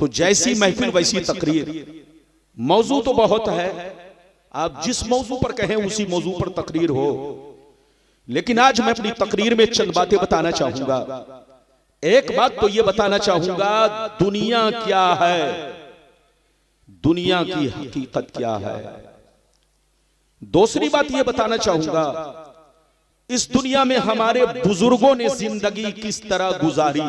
तो जैसी महफिल वैसी तकरीर। मौजू तो बहुत है, आप जिस मौजू पर कहें उसी मौजू पर तकरीर हो, लेकिन आज मैं अपनी तकरीर में चंद बातें बताना चाहूंगा। एक बात तो यह बताना चाहूंगा, दुनिया क्या है, दुनिया की हकीकत क्या है। दूसरी बात यह बताना चाहूंगा, इस दुनिया में हमारे बुजुर्गों ने जिंदगी किस तरह गुजारी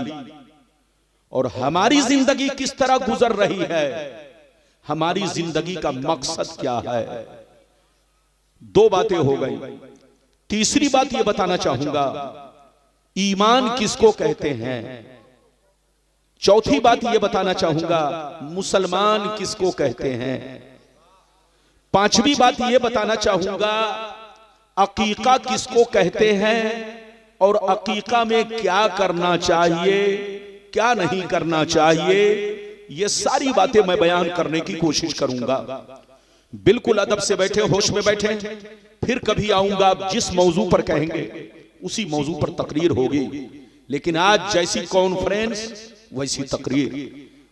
और हमारी जिंदगी किस तरह गुजर रही है, हमारी जिंदगी का मकसद क्या है। दो बातें हो गई। तीसरी बात यह बताना चाहूंगा, ईमान किसको कहते हैं। चौथी बात यह बताना चाहूंगा, मुसलमान किसको कहते हैं। पांचवी बात यह बताना चाहूंगा, अकीका किसको कहते हैं और अकीका में क्या करना चाहिए, क्या नहीं करना चाहिए। ये सारी बातें मैं बयान करने की कोशिश करूंगा। बिल्कुल अदब से बैठे, होश में बैठे। फिर कभी आऊंगा, जिस मौजू पर कहेंगे उसी मौजू पर तकरीर होगी, लेकिन आज जैसी कॉन्फ्रेंस वैसी तकरीर।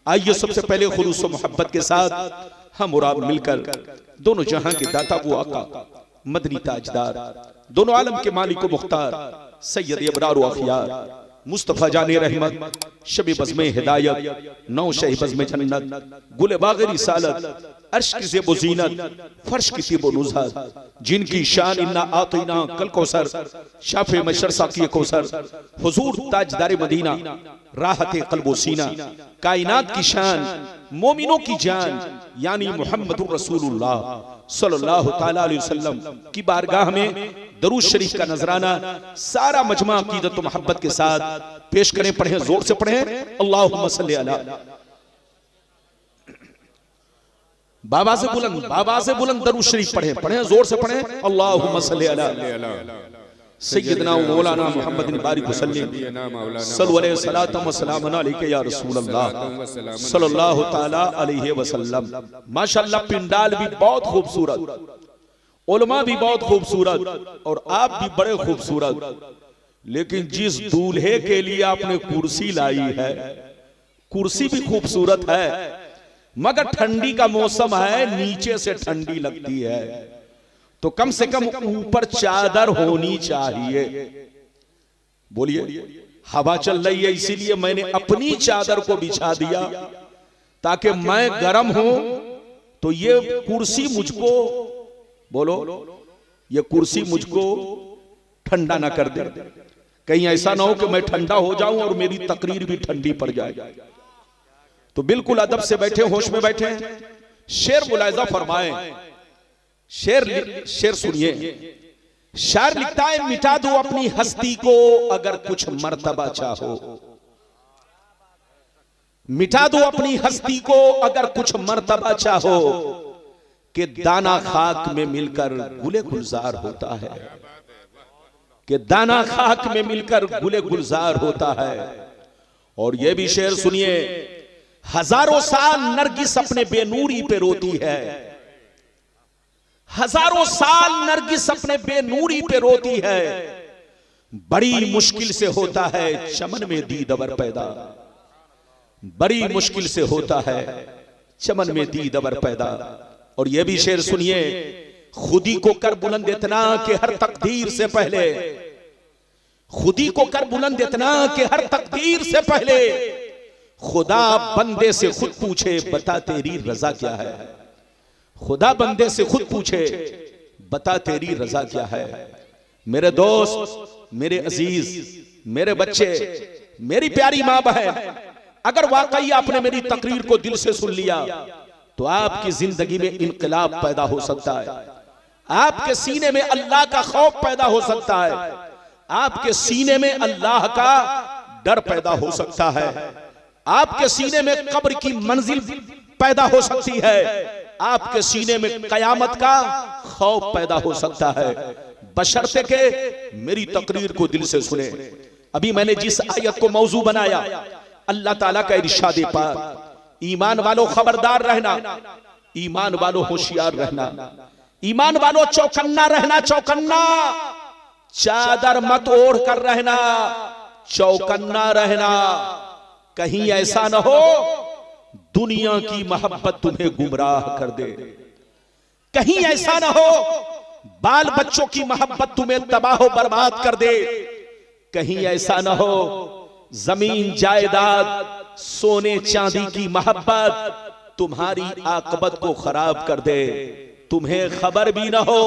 आइए सबसे पहले खुलूस व मोहब्बत के साथ हम और आप मिलकर दोनों जहां के दाता वो आका मदनी ताजदार, दोनों आलम के मालिक व मुख्तार सैयद अबरार व अखियार मुस्तफा जाने रहमत, शबे बज़्मे हिदायत, नौ शह बज़्मे जन्नत, गुले बाग़े रिसालत, अर्श की ज़ेब व ज़ीनत, फर्श की तीब व नुज़हत, जिनकी शान इन्ना आतीना कल कौसर, शाफ़े मशर साक़ी कौसर, हुज़ूर ताजदार मदीना, राहते क़ल्ब व सीना, कायनात की शान, मोमिनों की जान, यानी मुहम्मदुर रसूलुल्लाह सल्लल्लाहु तआला अलैहि वसल्लम की बारगाह में दरूद शरीफ का नजराना सारा मजमा अकीदत व मोहब्बत के साथ पेश करें। पढ़ें, जोर से पढ़ें, अल्लाहुम्मा सल्ली अला। बाबा से बुलंद दरूद शरीफ पढ़ें, पढ़ें, जोर से पढ़ें, अल्लाहुम्मा सल्ली अला सय्यदना व मौलाना मुहम्मद बारिक वसल्लम सल्लल्लाहु अलैहि व सल्लम अलैका या रसूल अल्लाह सल्लल्लाहु तआला अलैहि वसल्लम। माशाअल्लाह, पिंडाल भी बहुत खूबसूरत, उलमा भी बहुत खूबसूरत और आप भी बड़े खूबसूरत, लेकिन जिस दूल्हे के लिए आपने कुर्सी लाई है, कुर्सी भी खूबसूरत है, मगर ठंडी का मौसम है, नीचे से ठंडी लगती है, तो कम से कम ऊपर चादर होनी चाहिए। बोलिए, हवा चल रही है इसीलिए मैंने अपनी चादर को बिछा दिया ताकि मैं गर्म हूं तो ये कुर्सी मुझको, बोलो, ये कुर्सी मुझको ठंडा ना कर दे। कहीं ऐसा ना हो कि मैं ठंडा हो जाऊं और मेरी तकरीर भी ठंडी पड़ जाए। तो बिल्कुल अदब से बैठे, होश में बैठे। शेर मुलाहिजा फरमाएं, शेर सुनिए। शायर लिखता है, मिटा दो अपनी हस्ती को अगर कुछ मर्तबा चाहो, मिटा दो अपनी हस्ती को अगर कुछ मर्तबा चाहो, कि दाना खाक में मिलकर गुले गुलजार होता है, कि दाना खाक में मिलकर गुले गुलजार होता है। और यह भी शेर सुनिए, हजारों साल नरगिस अपने बेनूरी पे रोती है, हजारों साल नरगिस अपने बेनूरी पे रोती है, बड़ी मुश्किल से होता है चमन में दीदवर पैदा, बड़ी मुश्किल से होता है चमन में दीदवर पैदा। और यह भी शेर सुनिए, खुदी को कर बुलंद इतना कि हर तकदीर से पहले, खुदी को कर बुलंद इतना कि हर तकदीर से पहले खुदा बंदे से खुद पूछे बता तेरी रजा क्या है, खुदा बंदे से खुद पूछे बता तेरी रजा क्या है। मेरे दोस्त, मेरे अजीज, मेरे बच्चे, मेरी प्यारी माँ बहन, अगर वाकई आपने मेरी तकरीर को दिल से सुन लिया तो आपकी जिंदगी में इनकलाब पैदा हो सकता है, आपके सीने में अल्लाह का खौफ पैदा हो सकता है, आपके सीने में अल्लाह का डर पैदा हो सकता है, आपके सीने में कब्र की मंजिल पैदा हो सकती है, आपके सीने में कयामत का खौफ पैदा हो सकता है, बशर्ते के मेरी तकरीर को दिल से सुने। अभी मैंने जिस आयत को मौजू बनाया, अल्लाह ताला का इरशाद पाक, ईमान वालों खबरदार रहना, ईमान वालों होशियार रहना, ईमान वालों चौकन्ना रहना, चौकन्ना, चादर मत ओढ़ कर रहना, चौकन्ना रहना, कहीं ऐसा न हो दुनिया की मोहब्बत तुम्हें गुमराह कर दे। कहीं ऐसा ना हो बाल बच्चों की मोहब्बत तुम्हें तबाह बर्बाद कर दे। कहीं ऐसा ना हो जमीन जायदाद सोने चांदी की मोहब्बत तुम्हारी आकबत को खराब कर दे। तुम्हें खबर भी ना हो।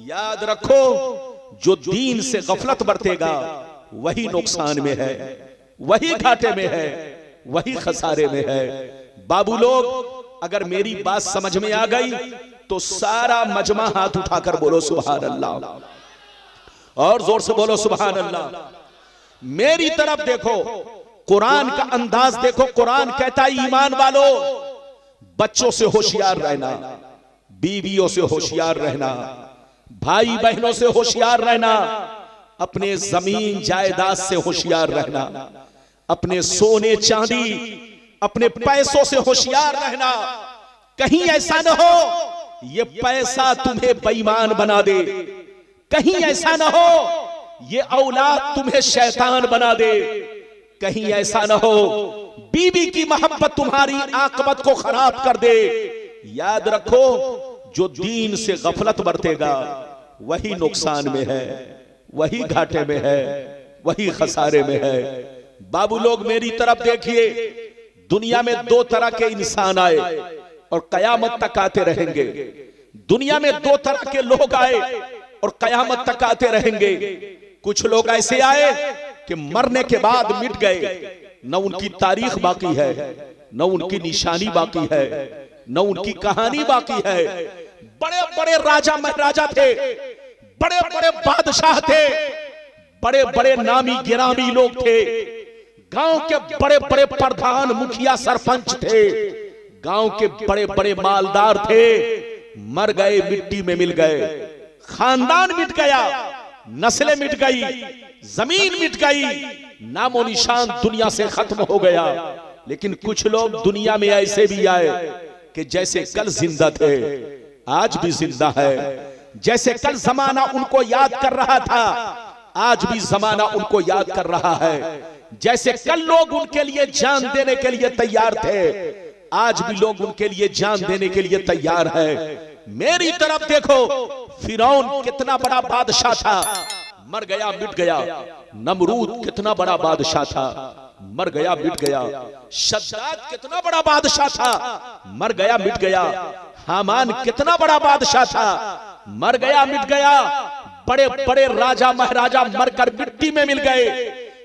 याद रखो जो दीन से गफलत बरतेगा वही नुकसान में है, वही घाटे में है, वही खसारे में है। बाबू लोग अगर मेरी बात समझ में आ गई तो सारा मजमा हाथ उठाकर बोलो सुभान अल्लाह, और जोर से बोलो सुभान अल्लाह। मेरी तरफ देखो, कुरान का अंदाज देखो। कुरान कहता है ईमान वालों बच्चों से होशियार रहना, बीवियों से होशियार रहना, भाई बहनों से होशियार रहना, अपने जमीन जायदाद से होशियार रहना, अपने सोने चांदी अपने पैसों से होशियार रहना। कहीं ऐसा न हो ये पैसा तुम्हें बेईमान बना दे। कहीं ऐसा न हो ये औलाद तुम्हें शैतान बना दे। कहीं ऐसा न हो बीवी की मोहब्बत तुम्हारी आकबत को खराब कर दे। याद रखो जो दीन से गफलत बरतेगा वही नुकसान में है, वही घाटे में है, वही खसारे में है। बाबू लोग मेरी तरफ देखिए, दुनिया में दो तरह के इंसान आए और कयामत तक आते रहेंगे। दुनिया में दो तरह के लोग आए और कयामत तक आते रहेंगे। कुछ लोग ऐसे आए कि मरने के बाद मिट गए, न उनकी तारीख बाकी है, न उनकी निशानी बाकी है, न उनकी कहानी बाकी है। बड़े बड़े राजा महाराजा थे, बड़े बड़े बादशाह थे, बड़े बड़े नामी गिरामी लोग थे, गांव के बड़े बड़े प्रधान मुखिया सरपंच थे, गांव के बड़े बड़े मालदार थे। मर गए, मिट्टी में मिल गए, खानदान मिट गया, नस्लें मिट गई, जमीन मिट गई, नामो निशान दुनिया से खत्म हो गया। लेकिन कुछ लोग दुनिया में ऐसे भी आए कि जैसे कल जिंदा थे आज भी जिंदा है, जैसे कल जमाना उनको याद कर रहा था आज भी जमाना उनको याद कर रहा है, जैसे कल लोग उनके लिए जान देने के लिए तैयार थे आज भी लोग उनके लिए जान देने के लिए तैयार है। मेरी तरफ देखो, फिरौन कितना बड़ा बादशाह था, मर गया मिट गया। नमरूद कितना बड़ा बादशाह था, मर गया मिट गया। शद्दाद कितना बड़ा बादशाह था, मर गया मिट गया। हामान कितना बड़ा बादशाह था, मर गया मिट गया। बड़े बड़े राजा महाराजा मरकर मिट्टी में मिल गए,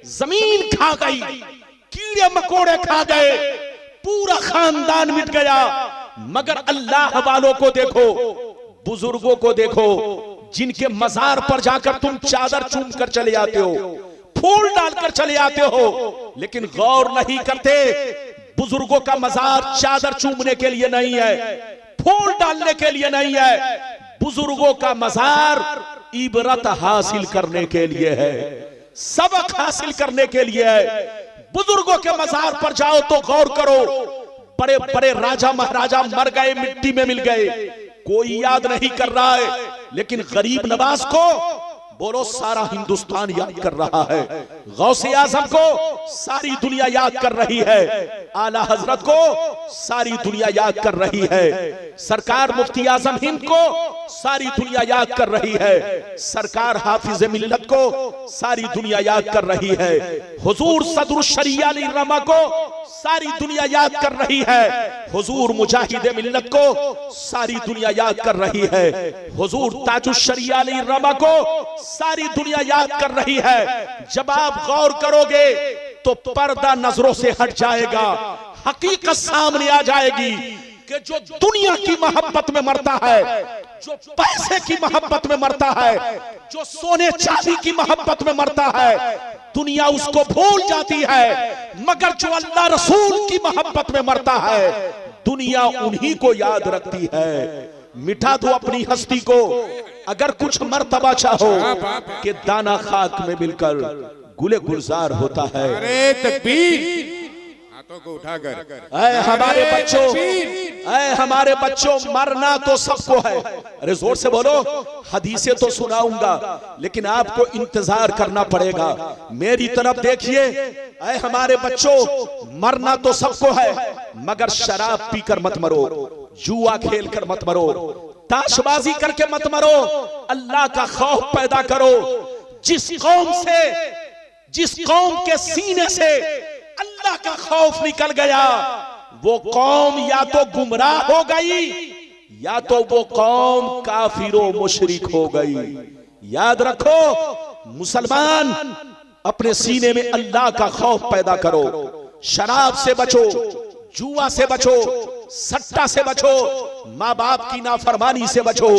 जमीन खा गई, कीड़े मकोड़े खा गए, पूरा खानदान मिट गया। मगर अल्लाह वालों को देखो, बुजुर्गों को देखो, जिनके मजार पर जाकर तुम चादर चूम कर चले आते हो, फूल डालकर चले आते हो, लेकिन गौर नहीं करते बुजुर्गों का मजार चादर चूमने के लिए नहीं है, फूल डालने के लिए नहीं है। बुजुर्गों का मजार इबरत हासिल करने के लिए है, सबक हासिल करने के लिए है। बुजुर्गों के मजार पर जाओ तो गौर करो, बड़े बड़े राजा महाराजा मर गए, मिट्टी में मिल गए, कोई याद नहीं कर रहा है। लेकिन गरीब नवाज को बोलो सारा हिंदुस्तान याद कर रहा है, गौसे आजम को सारी दुनिया याद कर रही है, आला हजरत को सारी दुनिया याद कर रही है, सरकार मुफ्ती आजम हिंद को सारी दुनिया याद कर रही है, सरकार हाफिज मिल्लत को सारी दुनिया याद कर रही है, हुजूर सदरुल शरिया अली रमा को सारी दुनिया याद कर रही है, हुजूर मुजाहिद मिल्लत को सारी दुनिया याद कर रही है, हुजूर ताजुल शरिया अली रमा को सारी दुनिया याद कर रही है। जब आप गौर करोगे तो पर्दा नजरों से हट जाएगा, हकीकत सामने आ जाएगी कि जो दुनिया की मोहब्बत में मरता है, जो पैसे की मोहब्बत में मरता है, जो सोने चांदी की मोहब्बत में मरता है, दुनिया उसको भूल जाती है। मगर जो अल्लाह रसूल की मोहब्बत में मरता है, दुनिया उन्हीं को याद रखती है। मिटा दो अपनी हस्ती को अगर कुछ मर्तबा चाहो कि दाना खाक में मिलकर गुले गुलजार होता है। अरे तकबीर, हाथों को उठाकर ऐ हमारे बच्चों, ऐ हमारे बच्चों, मरना तो सबको है। अरे जोर से बोलो, हदीसें तो सुनाऊंगा लेकिन आपको इंतजार करना पड़ेगा। मेरी तरफ देखिए, ऐ हमारे बच्चों, मरना तो सबको है, मगर शराब पीकर मत मरो, जुआ खेलकर मत मरो, ताशबाजी करके मत मरो, अल्लाह का खौफ पैदा करो। जिस कौम के सीने से अल्लाह का खौफ निकल गया, वो कौम या तो गुमराह हो गई या तो वो कौम काफिरों मुशरिक हो गई। याद रखो, मुसलमान अपने सीने में अल्लाह का खौफ पैदा करो। शराब से बचो, जुआ से बचो, सट्टा से बचो, माँ बाप की नाफरमानी से बचो,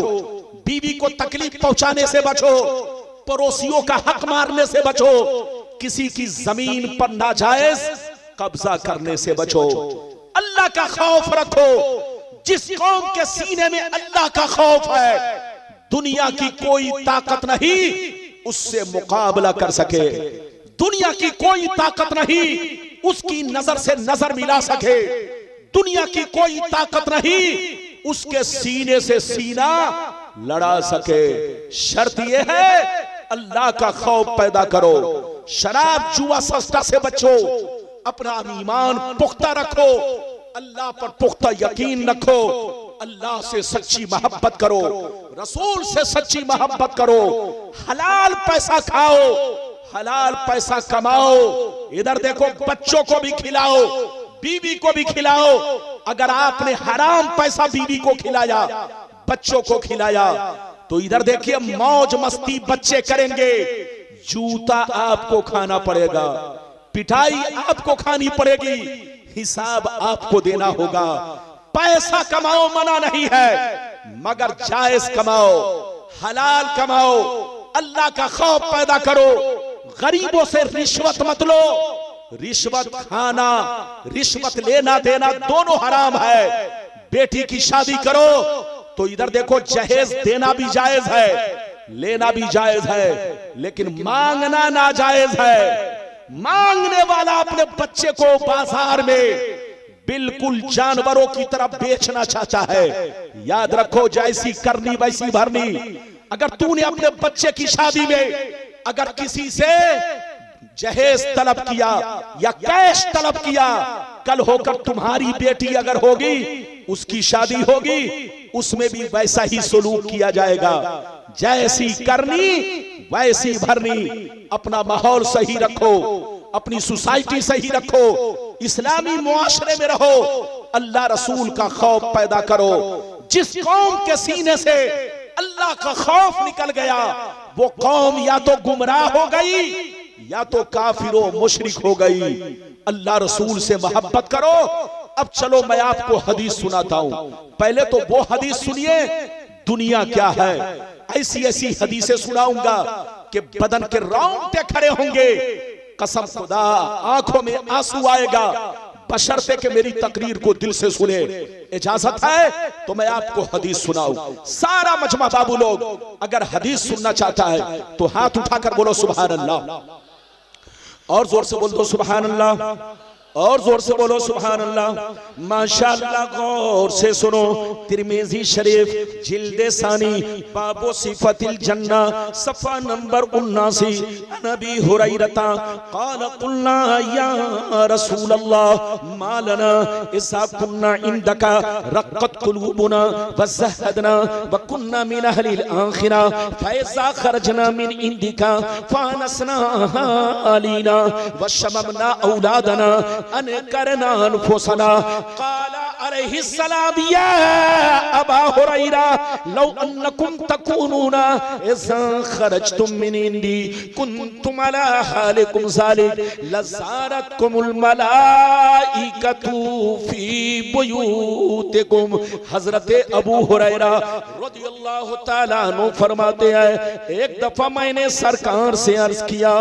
बीवी को तकलीफ पहुंचाने से बचो, पड़ोसियों का हक मारने से बचो, किसी की जमीन पर नाजायज कब्जा करने से बचो। अल्लाह का खौफ रखो। जिस कौम के सीने में अल्लाह का खौफ है, दुनिया की कोई ताकत नहीं उससे मुकाबला कर सके, दुनिया की कोई ताकत नहीं उसकी नजर से नजर मिला सके, दुनिया की कोई ताकत नहीं उसके सीने से सीना लड़ा सके। शर्त यह है, अल्लाह का खौफ पैदा करो। शराब जुआ सस्ता से बचो, अपना ईमान पुख्ता रखो, अल्लाह पर पुख्ता यकीन रखो, अल्लाह से सच्ची मोहब्बत करो, रसूल से सच्ची मोहब्बत करो, हलाल पैसा खाओ, हलाल पैसा कमाओ। इधर देखो, बच्चों को भी खिलाओ, बीवी को भी खिलाओ। अगर आपने हराम पैसा बीवी को खिलाया, बच्चों को खिलाया, तो इधर देखिए मौज मस्ती बच्चे करेंगे, जूता आपको खाना पड़ेगा, पिटाई आपको खानी पड़ेगी, हिसाब आपको देना होगा। पैसा कमाओ मना नहीं है, मगर जायज कमाओ, हलाल कमाओ, अल्लाह का खौफ पैदा करो। गरीबों से रिश्वत मत लो, रिश्वत खाना, रिश्वत लेना देना दोनों हराम है। बेटी की शादी करो तो इधर देखो, जहेज देना भी जायज है, लेना भी जायज है, लेकिन मांगना नाजायज है। मांगने वाला अपने बच्चे को बाजार में बिल्कुल जानवरों की तरह बेचना चाहता है। याद रखो, जैसी करनी वैसी भरनी। अगर तूने अपने बच्चे की शादी में अगर किसी से जहेज तलब किया या कैश तलब किया, कल होकर तुम्हारी बेटी अगर होगी, उसकी शादी होगी, उसमें भी वैसा ही सलूक किया जाएगा। जैसी करनी वैसी भरनी। अपना माहौल सही रखो, अपनी सोसाइटी सही रखो, इस्लामी मुआशरे में रहो, अल्लाह रसूल का खौफ पैदा करो। जिस कौम के सीने से अल्लाह का खौफ निकल गया, वो कौम या तो गुमराह हो गई या तो काफिरों मुशरिक हो गई। अल्लाह रसूल से मोहब्बत करो। अब चलो मैं आपको हदीस सुनाता हूं। पहले तो वो हदीस सुनिए, दुनिया क्या है। ऐसी ऐसी हदीसें सुनाऊंगा कि बदन के रोंगटे खड़े होंगे। कसम खुदा, आंखों में आंसू आएगा, बशर्ते कि मेरी तकरीर को दिल से सुने। इजाजत है तो मैं आपको हदीस सुनाऊं। सारा मजमा बाबू लोग अगर हदीस सुनना चाहता है तो हाथ उठाकर बोलो सुभान अल्लाह, और जोर से बोल दो सुभान अल्लाह, और जोर से बोलो सुभान अल्लाह। माशाअल्लाह, गौर से सुनो। तिरमिज़ी शरीफ जिल्दे सानी बाबो सिफतिल जन्ना सफा नंबर 79। नबी हुरैरता क़ाल क़ुलना या रसूल अल्लाह मा लना इज़ा कुन्ना इंदका रक़्क़त क़ुलूबुना व ज़हदना व कुन्ना मिन अहलिल आखिरा फ़इज़ा ख़रजना मिन इंदिका फ़अनसना अलीना व शममना औलादना अन करना अनफुसना। क़ाला अलैहि सलाम या अबा हुरैरा लौ अन्नकुम तकूनूना इज़ा खरजतुम मिन इंदी कुंतुम अला हालिकुम ज़ालिक लज़ारतकुमुल मलाइकतु फी बुयूतिकुम। हज़रत अबू हुरैरा रज़ियल्लाहु ताला अन्हु फरमाते हैं, एक दफा मैंने सरकार से अर्ज किया,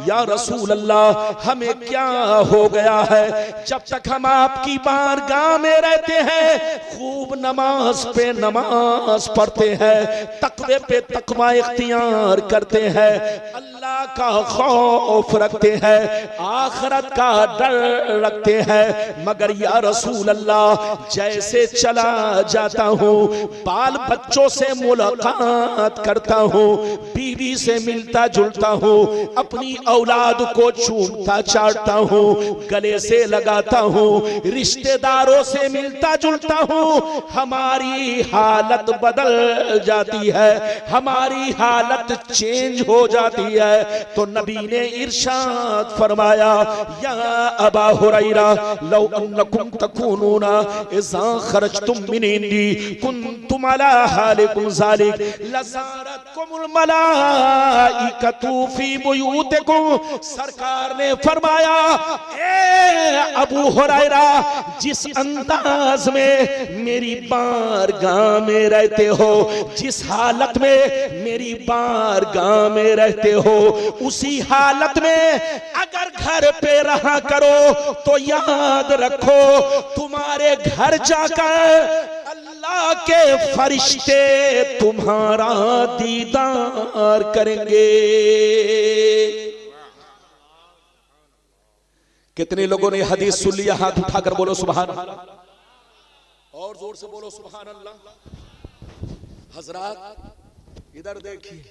या रसूल अल्लाह, हमें क्या हो गया है, जब तक हम आपकी बारगाह में रहते हैं खूब नमाज पे नमाज पढ़ते हैं, तकवे पे तकवा इख्तियार करते हैं, अल्लाह का खौफ रखते हैं, आखिरत का डर रखते हैं, मगर या रसूल अल्लाह जैसे चला जाता हूँ, बाल बच्चों से मुलाकात करता हूँ, बीवी से मिलता जुलता हूँ, अपनी औलाद को चूमता चाटता हूँ, गले से लगाता हूँ, रिश्तेदारों से मिलता जुलता हूँ, हमारी हालत बदल जाती है, हमारी हालत चेंज हो जाती है। तो नबी ने इरशाद फरमाया, या अबा हुरैरा लौ अन्नकुम तकूनूना इज़ा खरजतुम मिन इंदी कुंतुम अला हालिकुम ज़ालिक लज़ारतकुमुल मलाइकतु फी बुयूतिकुम। सरकार ने फरमाया, ए अबू हुरैरा, जिस अंदाज में मेरी बारगाह में रहते हो, जिस हालत में मेरी बारगाह में रहते हो, उसी हालत में अगर घर पे रहा करो तो याद रखो तुम्हारे घर जाकर अल्लाह के फरिश्ते तुम्हारा दीदार करेंगे। कितने लोगों ने हदीस सुन लिया? हाथ उठाकर बोलो सुभान अल्लाह, और जोर से बोलो सुभान अल्लाह। हजरात इधर देखिए,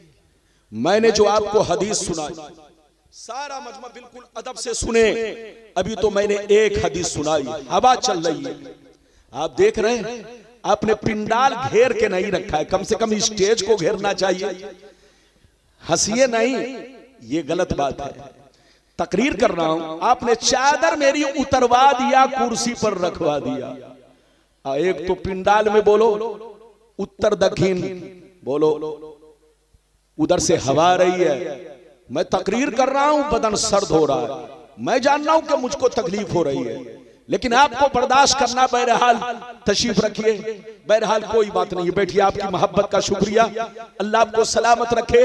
मैंने जो आपको हदीस सुनाई, सारा मजमा बिल्कुल अदब से सुने। अभी तो मैंने एक हदीस सुनाई, हवा चल रही है, आप देख रहे हैं, आपने पिंडाल घेर के नहीं रखा है, कम से कम स्टेज को घेरना चाहिए। हंसिए नहीं, ये गलत बात है। तकरीर कर रहा हूं, आपने चादर मेरी उतरवा दिया, कुर्सी पर रखवा दिया। एक तो पिंडाल में बोलो उत्तर दक्षिण बोलो, उधर से हवा आ रही है, मैं तकरीर कर रहा हूं, बदन सर्द हो रहा है, मैं जान रहा हूं कि मुझको तकलीफ हो रही है, लेकिन आपको बर्दाश्त करना। बहरहाल तशरीफ रखिए, बहरहाल कोई बात नहीं, बैठिए, आपकी मोहब्बत का शुक्रिया, अल्लाह आपको सलामत रखे।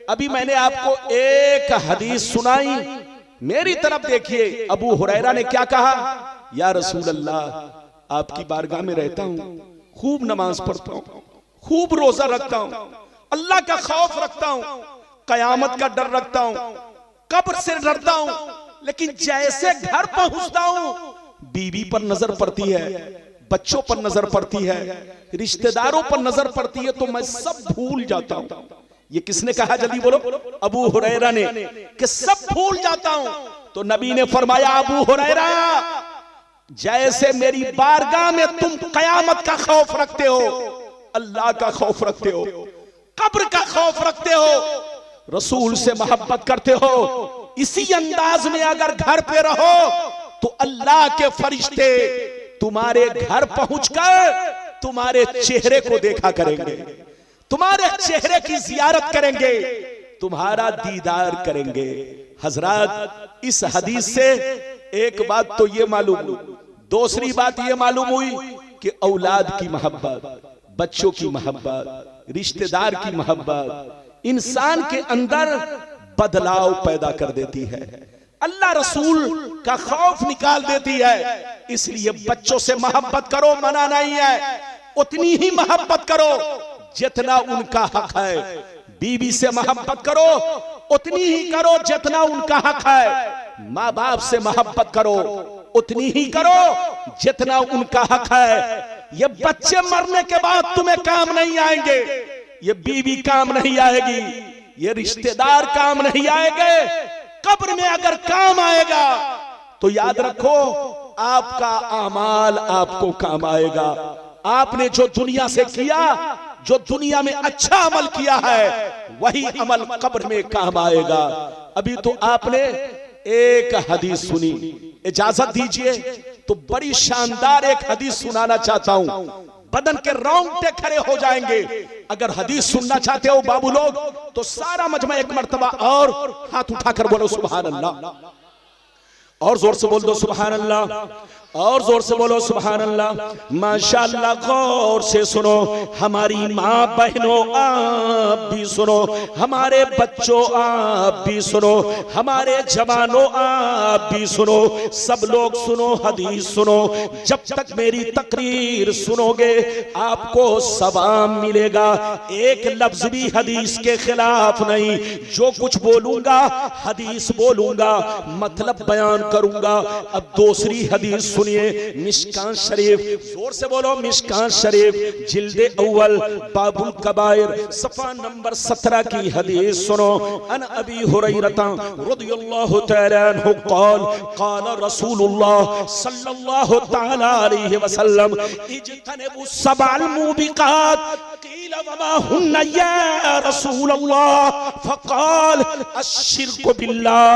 अभी मैंने आपको एक हदीस सुनाई, मेरी तरफ देखिए। अबू हुरैरा ने क्या कहा, या रसूल अल्लाह, आपकी बारगाह में रहता हूं, खूब नमाज पढ़ता हूं, खूब रोजा रखता हूं, अल्लाह का खौफ रखता हूं, कयामत का डर रखता हूं, कब्र से डरता हूं, लेकिन जैसे घर पहुंचता हूं, बीवी पर नजर पड़ती है, बच्चों पर नजर पड़ती है, रिश्तेदारों पर नजर पड़ती है, तो मैं सब भूल जाता हूं। ये किसने कहा, जल्दी बोलो? अबू हुरैरा ने, कि सब भूल जाता हूं। तो नबी ने फरमाया, अबू हुरैरा, जैसे मेरी बारगाह में तुम कयामत का खौफ रखते हो, अल्लाह का खौफ रखते हो, कब्र का खौफ रखते हो, रसूल से मोहब्बत करते हो, इसी अंदाज में अगर घर पे रहो तो अल्लाह के फरिश्ते तुम्हारे घर पहुंचकर तुम्हारे चेहरे को देखा करेंगे, तुम्हारे चेहरे की जियारत करेंगे, तुम्हारा दीदार करेंगे। हजरात, इस हदीस से एक बात तो ये मालूम, दूसरी बात ये मालूम हुई कि औलाद की मोहब्बत, बच्चों की मोहब्बत, रिश्तेदार की मोहब्बत इंसान के अंदर बदलाव पैदा कर देती है, अल्लाह रसूल का खौफ निकाल देती है। इसलिए बच्चों से मोहब्बत करो, मना नहीं है, उतनी ही मोहब्बत करो जितना उनका हक है। बीवी से मोहब्बत करो, उतनी ही करो जितना उनका हक है। माँ बाप से मोहब्बत करो, उतनी ही करो जितना उनका हक है। ये बच्चे मरने के बाद तुम्हें काम नहीं आएंगे, ये बीवी काम नहीं आएगी, ये रिश्तेदार काम नहीं आएंगे, कब्र में अगर काम आएगा तो याद रखो आपका अमाल आपको काम आएगा। आपने जो दुनिया से किया, जो दुनिया में अच्छा अमल किया है, वही अमल कब्र में काम आएगा। अभी तो आपने एक हदीस सुनी, इजाजत दीजिए तो बड़ी शानदार एक हदीस सुनाना चाहता हूं, बदन के रोंगटे खड़े हो जाएंगे। अगर हदीस सुनना चाहते हो बाबू लोग, तो सारा मजमा एक मर्तबा और हाथ उठाकर बोलो सुभान अल्लाह, और जोर से बोल दो सुभान अल्लाह। और जोर से बोलो सुभान अल्लाह। माशाअल्लाह, गौर से सुनो, हमारी माँ बहनों आप भी सुनो, हमारे बच्चों आप भी सुनो, हमारे जवानों आप भी सुनो, सब लोग सुनो, हदीस सुनो। जब तक मेरी तकरीर सुनोगे आपको सवाब मिलेगा, एक लफ्ज भी हदीस के खिलाफ नहीं। जो कुछ बोलूंगा हदीस बोलूंगा, मतलब बयान करूंगा। अब दूसरी हदीस सुनिए, मिशकात शरीफ, जोर से बोलो मिशकात शरीफ, जिल्दे अव्वल बाबुल कबायर सफा नंबर 17 की हदीस सुनो। अन अबी हुरैरता रदियल्लाहु तआला अन्हु क़ाल क़ाल रसूलुल्लाह सल्लल्लाहु तआला अलैहि वसल्लम इज्तनिबु सबअल मुबिकात क़ील वमा हुन्ना या रसूलल्लाह फ़क़ाल अश्शिर्कु बिल्लाह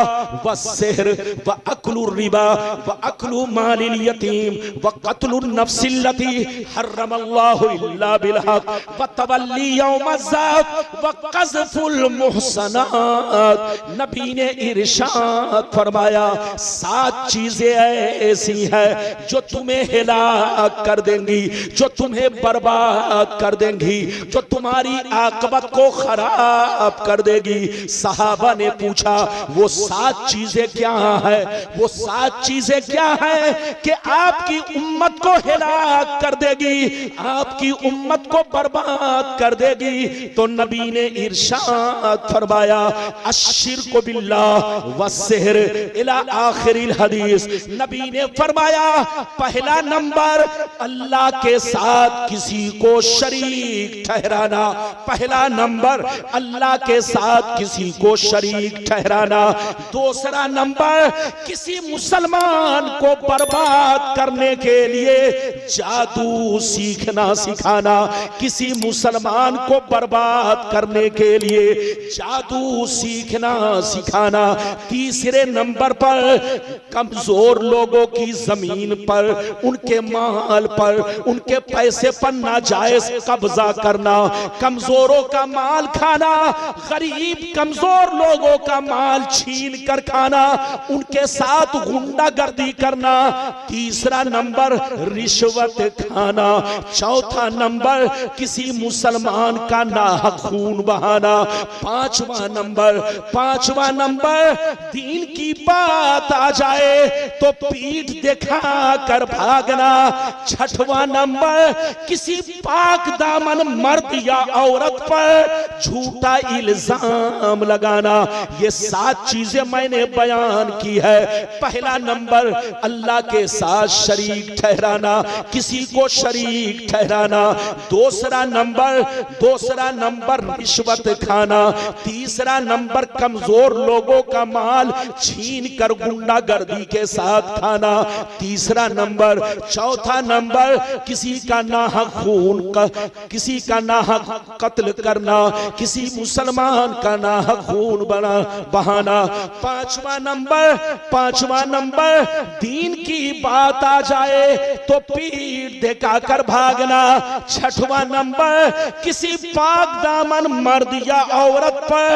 वस्सिhr व अक्लु रिबा व अक्लु मालिल यतीम व क़त्लुन नफ्सिल्लती हर्रमल्लाहु इल्ला बिलहक़ व तवल्ली यौमज़्ज़ाफ़ व क़ज़्फ़ुल मुहसनात। नबी ने इरशाद फरमाया, 7 चीजें ऐसी हैं जो तुम्हें हिलाक कर देंगी, जो तुम्हें बर्बाद कर देंगी, जो तुम्हारी आकबत को खराब कर देगी। सहाबा ने पूछा वो 7 चीजें क्या है, वो 7 चीजें क्या है कि आपकी उम्मत को हिलाक कर देगी, आपकी उम्मत को बर्बाद कर देगी। तो नबी ने इरशाद फरमाया, अश्शिर्कु बिल्लाह वस्सिhr इला आखिरिल हदीस। नबी ने फरमाया, पहला नंबर अल्लाह के साथ किसी को शरीक ठहराना, पहला नंबर अल्लाह के साथ किसी को शरीक ठहराना। दूसरा नंबर किसी मुसलमान को बर्बाद करने के लिए जादू सीखना सिखाना, किसी मुसलमान को बर्बाद करने के लिए जादू सीखना सिखाना। तीसरे नंबर पर कमजोर लोगों की जमीन पर, उनके माल पर, उनके पैसे पर नाजायज कब्जा करना, कमजोरों का माल खाना, गरीब कमजोर लोगों का माल छीन कर खाना, उनके साथ गुंडागर्दी करना। तीसरा नंबर रिश्वत खाना। चौथा नंबर किसी मुसलमान का नाहक खून बहाना। पांचवा नंबर दीन की बात आ जाए तो पीठ दिखा कर भागना। छठवां नंबर किसी पाक दामन मर्द या औरत पर झूठा इल्जाम लगाना। ये 7 चीजें मैंने बयान की है। पहला नंबर अल्लाह के साथ शरीक ठहराना, किसी को शरीक ठहराना। दूसरा नंबर रिश्वत खाना। तीसरा नंबर कमजोर लोगों का माल छीन कर गुंडागर्दी के साथ खाना। तीसरा नंबर। चौथा नंबर किसी का नाहक खून का, किसी का नाहक कत्ल करना, किसी मुसलमान का नाहक खून बहाना। पांचवा नंबर दीन की बात आ जाए तो पीठ दिखाकर भागना। छठवां नंबर किसी पाक दामन मर्द या औरत पर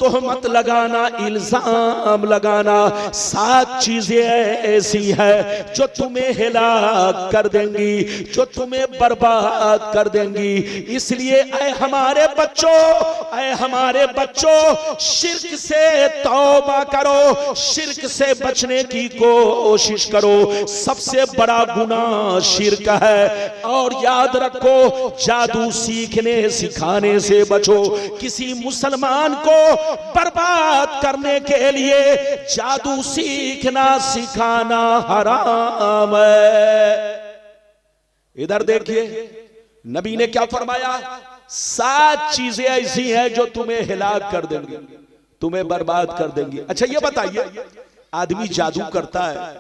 तोहमत लगाना, इल्जाम लगाना। 7 चीजें ऐसी है जो तुम्हें हिलाक कर देंगी, जो तुम्हें बर्बाद कर देंगी। इसलिए ऐ हमारे बच्चों, शिर्क से तौबा करो, शिर्क से बचने की कोशिश करो। सबसे बड़ा गुनाह शिर्क है। और याद रखो, जादू सीखने सिखाने से बचो। किसी मुसलमान को बर्बाद करने के लिए जादू सीखना सिखाना हराम है। इधर देखिए नबी ने क्या फरमाया, 7 चीजें ऐसी हैं जो तुम्हें हिलाक कर देंगी, तुम्हें बर्बाद कर देंगी। अच्छा ये बताइए, आदमी जादू करता है,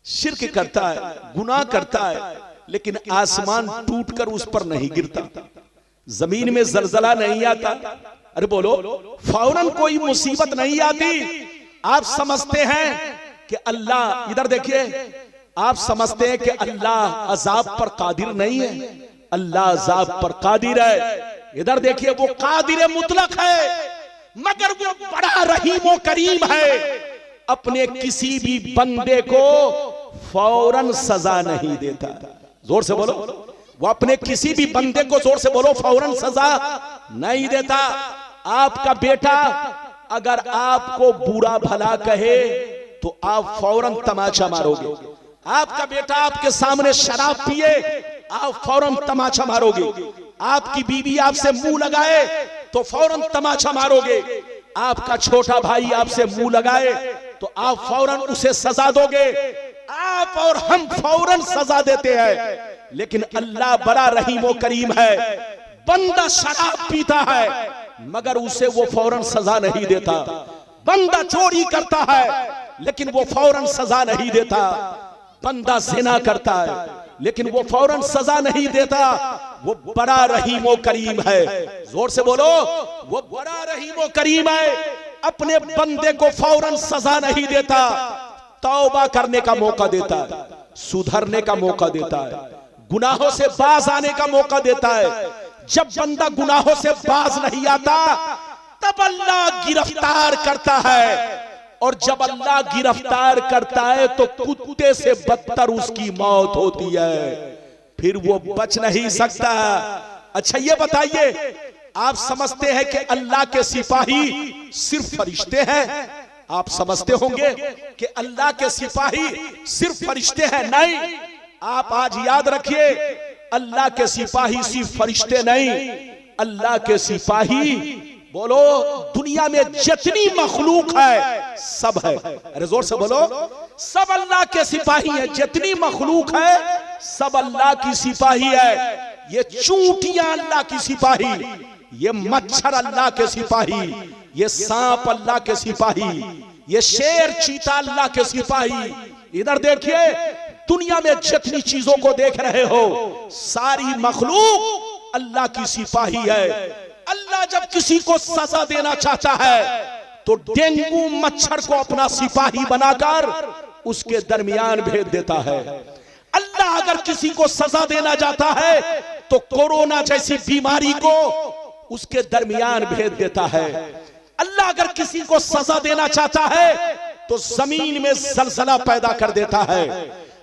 शिर्क करता है, गुनाह करता है, लेकिन आसमान टूटकर उस पर नहीं गिरता, जमीन में जलजला नहीं आता, अरे बोलो फौरन कोई मुसीबत नहीं आती। आप समझते हैं कि अल्लाह, इधर देखिए, आप समझते हैं कि अल्लाह अजाब पर कादिर नहीं है। अल्लाह अजाब पर कादिर है। इधर देखिए, वो कादिर मुतलक है, मगर वो बड़ा रहीम व करीम है। अपने किसी भी बंदे को फौरन सजा नहीं देता। जोर से बोलो, वो अपने किसी भी बंदे को, जोर से बोलो, फौरन सजा नहीं देता। आपका बेटा अगर आपको बुरा भला कहे तो आप फौरन तमाचा मारोगे। आपका बेटा आपके सामने शराब पिए, आप फौरन तमाचा मारोगे। आपकी बीवी आपसे मुंह लगाए तो फौरन तमाचा मारोगे। आपका छोटा भाई आपसे मुंह लगाए तो आप फौरन उसे सजा दोगे। आप और हम फौरन सजा देते हैं, लेकिन अल्लाह बड़ा रहीम व करीम है। बंदा शराब पीता है मगर उसे वो फौरन सजा नहीं देता। बंदा चोरी करता है लेकिन वो फौरन सजा नहीं देता। बंदा ज़िना करता है लेकिन वो फौरन सजा नहीं देता। वो बड़ा रहीम व करीम है। जोर से बोलो, वो बड़ा रहीम व करीम है। अपने बंदे को फौरन सजा नहीं देता, तौबा करने का मौका देता है, सुधरने का मौका देता है, गुनाहों से बाज आने का मौका देता है। जब बंदा गुनाहों से बाज नहीं आता तब अल्लाह गिरफ्तार करता है, और जब अल्लाह गिरफ्तार करता है तो कुत्ते से बदतर उसकी मौत होती है, फिर वो बच नहीं सकता। अच्छा ये बताइए, आप समझते हैं कि अल्लाह के सिपाही सिर्फ फरिश्ते हैं? आप समझते होंगे कि अल्लाह के सिपाही सिर्फ फरिश्ते हैं। नहीं, आप आज याद रखिए, अल्लाह के सिपाही सिर्फ फरिश्ते नहीं, अल्लाह के सिपाही, बोलो, दुनिया में जितनी मखलूक है सब है। अरे जोर से बोलो, सब अल्लाह के सिपाही है। जितनी मखलूक है सब अल्लाह की सिपाही है। ये चूंटियां अल्लाह की सिपाही, ये मच्छर अल्लाह के सिपाही, ये सांप अल्लाह के सिपाही, ये शेर चीता अल्लाह के सिपाही। इधर देखिए, दुनिया में जितनी चीजों को देख रहे हो सारी मखलूक अल्लाह की सिपाही है। अल्लाह जब किसी को सजा देना चाहता है तो डेंगू मच्छर को अपना सिपाही बनाकर उसके दरमियान भेज देता है। अल्लाह अगर किसी को सजा देना चाहता है तो कोरोना जैसी बीमारी को उसके दरमियान भेज देता है। अल्लाह अगर किसी को सजा देना चाहता है तो जमीन में जलजला पैदा कर देता है।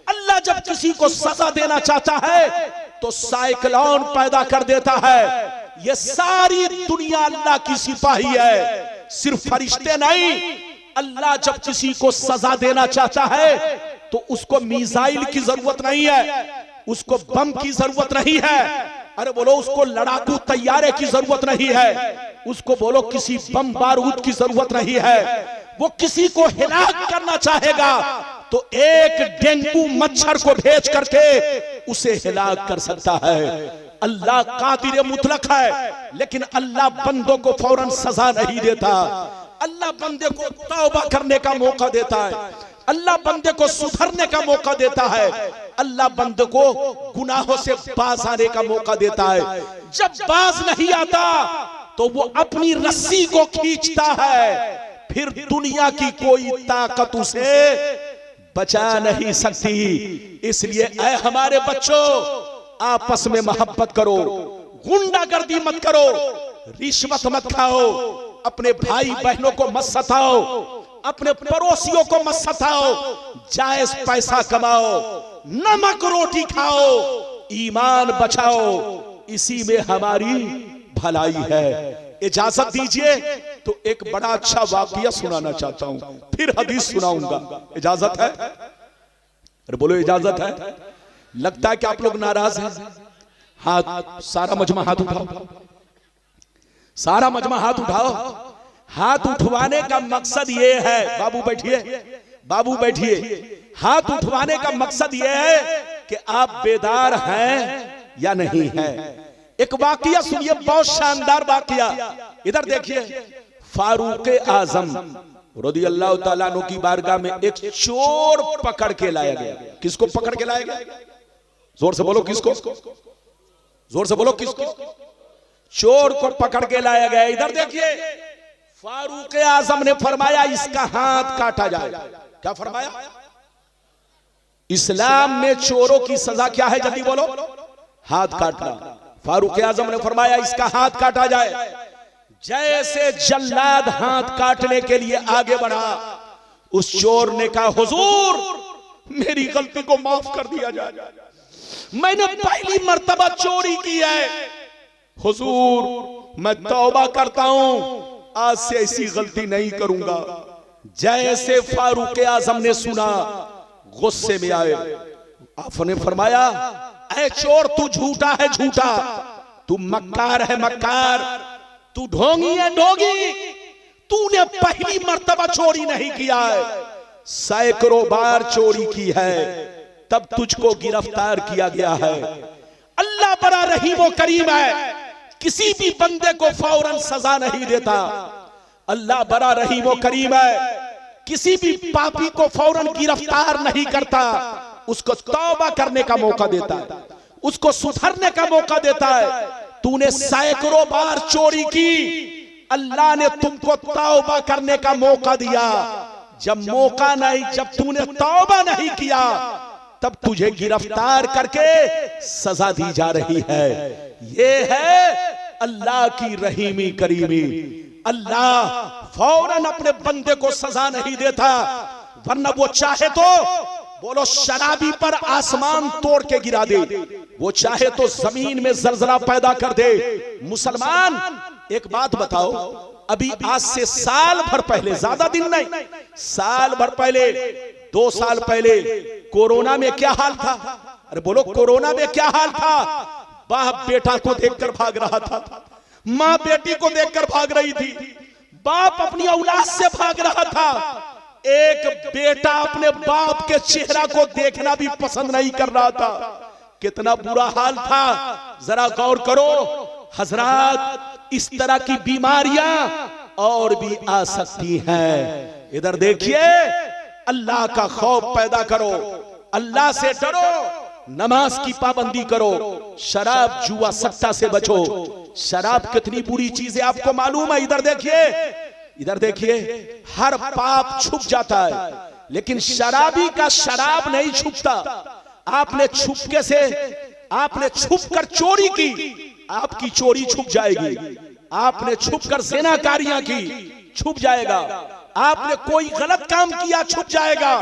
अल्लाह जब किसी को सजा देना चाहता है तो साइक्लोन पैदा कर देता है। ये सारी दुनिया अल्लाह की सिपाही है, सिर्फ फरिश्ते नहीं। अल्लाह जब किसी को सजा देना चाहता है तो उसको मिसाइल की जरूरत नहीं है, उसको बम की जरूरत नहीं है। अरे बोलो, उसको लड़ाकू तैयारे की जरूरत नहीं है, उसको बोलो किसी बम बारूद की जरूरत नहीं है। वो किसी को हिलाक करना चाहेगा तो एक डेंगू मच्छर को भेज करके उसे हिलाक कर सकता है। अल्लाह कादिर मुतलक है, लेकिन अल्लाह बंदों को फौरन सजा नहीं देता। अल्लाह बंदे को तौबा करने का मौका देता है, अल्लाह बंदे को सुधरने का मौका देता है, अल्लाह बंदे को गुनाहों से बाज आने का मौका देता है। जब बाज नहीं आता तो वो अपनी रस्सी को खींचता है, फिर दुनिया की कोई ताकत उसे बचा नहीं सकती। इसलिए ऐ हमारे बच्चों, आपस में मोहब्बत करो, गुंडागर्दी मत करो, रिश्वत मत खाओ, अपने भाई बहनों को मत सताओ, अपने पड़ोसियों को मत सताओ, जायज पैसा कमाओ, नमक रोटी खाओ, ईमान बचाओ, इसी में हमारी भलाई है। इजाजत दीजिए तो एक बड़ा अच्छा वाकया सुनाना चाहता हूं, फिर हदीस सुनाऊंगा। इजाजत है? अरे बोलो, इजाजत है? लगता है कि आप लोग नाराज हैं। हाथ, सारा मजमा हाथ उठाओ, सारा मजमा हाथ उठाओ। हाथ उठवाने का मकसद ये है, बाबू बैठिए, बाबू बैठिए। हाथ उठवाने का मकसद ये है कि आप बेदार हैं या नहीं हैं। एक वाकया सुनिए, बहुत शानदार वाकया। इधर देखिए, फारूक आजम रज़ियल्लाहु ताला अन्हु की बारगाह में एक चोर पकड़ के लाया गया। किसको पकड़ के लाया गया? जोर से बोलो, किसको? जोर से बोलो, किसको? चोर को पकड़ के लाया गया। इधर देखिए, फारूक आजम ने फरमाया इसका हाथ काटा जाए। क्या फरमाया? इस्लाम में चोरों की सजा क्या है? जल्दी बोलो। हाथ काटना। फारूक आजम ने फरमाया इसका हाथ काटा जाए। जैसे जल्लाद हाथ काटने के लिए आगे बढ़ा, उस चोर ने कहा हुजूर मेरी गलती को माफ कर दिया जाए, मैंने पहली मर्तबा चोरी की है, हुजूर मैं तौबा करता हूं, आज से ऐसी गलती नहीं करूंगा। जैसे फारूक आजम ने सुना, गुस्से में आए, आपने फरमाया ऐ चोर तू झूठा है झूठा, तू मक्कार है मक्कार, तू ढोंगी है ढोंगी, तूने पहली मर्तबा चोरी नहीं किया है, सैकड़ों बार चोरी की है, तब तुझको गिरफ्तार किया गया है। अल्लाह बड़ा रहीम व करीम है, किसी भी बंदे को फौरन सजा नहीं देता। अल्लाह बड़ा रहीम व करीम है, किसी भी पापी को फौरन गिरफ्तार नहीं करता, उसको तौबा करने का मौका देता है, उसको सुधरने का मौका देता है। तूने सैकड़ों बार चोरी की, अल्लाह ने तुमको तौबा करने का मौका दिया। जब मौका नहीं, जब तूने तौबा नहीं किया, तब तुझे गिरफ्तार करके सजा दी जा रही है। ये है अल्लाह की रहीमी करीमी। अल्लाह फौरन अपने बंदे को सजा नहीं देता, वरना वो चाहे तो बोलो शराबी पर आसमान तोड़ के गिरा दे, वो चाहे तो जमीन में जलजला पैदा कर दे। मुसलमान एक बात बताओ, अभी आज से साल भर पहले, ज्यादा दिन नहीं, साल भर पहले, 2 साल पहले कोरोना में क्या हाल था? अरे बोलो कोरोना में क्या हाल था? बाप बेटा को देखकर भाग रहा था, माँ बेटी को देखकर भाग रही थी, बाप अपनी औलाद से भाग रहा था, एक बेटा अपने बाप के चेहरा को देखना भी पसंद नहीं कर रहा था। कितना बुरा हाल था, जरा गौर करो हजरात। इस तरह की बीमारियां और भी आ सकती हैं। इधर देखिए, अल्लाह का खौफ पैदा करो, अल्लाह से डरो, नमाज की पाबंदी करो, शराब जुआ सट्टा से बचो। शराब कितनी बुरी चीज है आपको मालूम है? इधर देखिए, इधर देखिए, हर पाप छुप जाता है, लेकिन शराबी का शराब नहीं छुपता। आपने छुपके से, आपने छुपकर चोरी की, आपकी चोरी छुप जाएगी। आपने छुपकर ज़िनाकारियां की, छुप जाएगा। आपने कोई गलत काम किया, छुप जाएगा।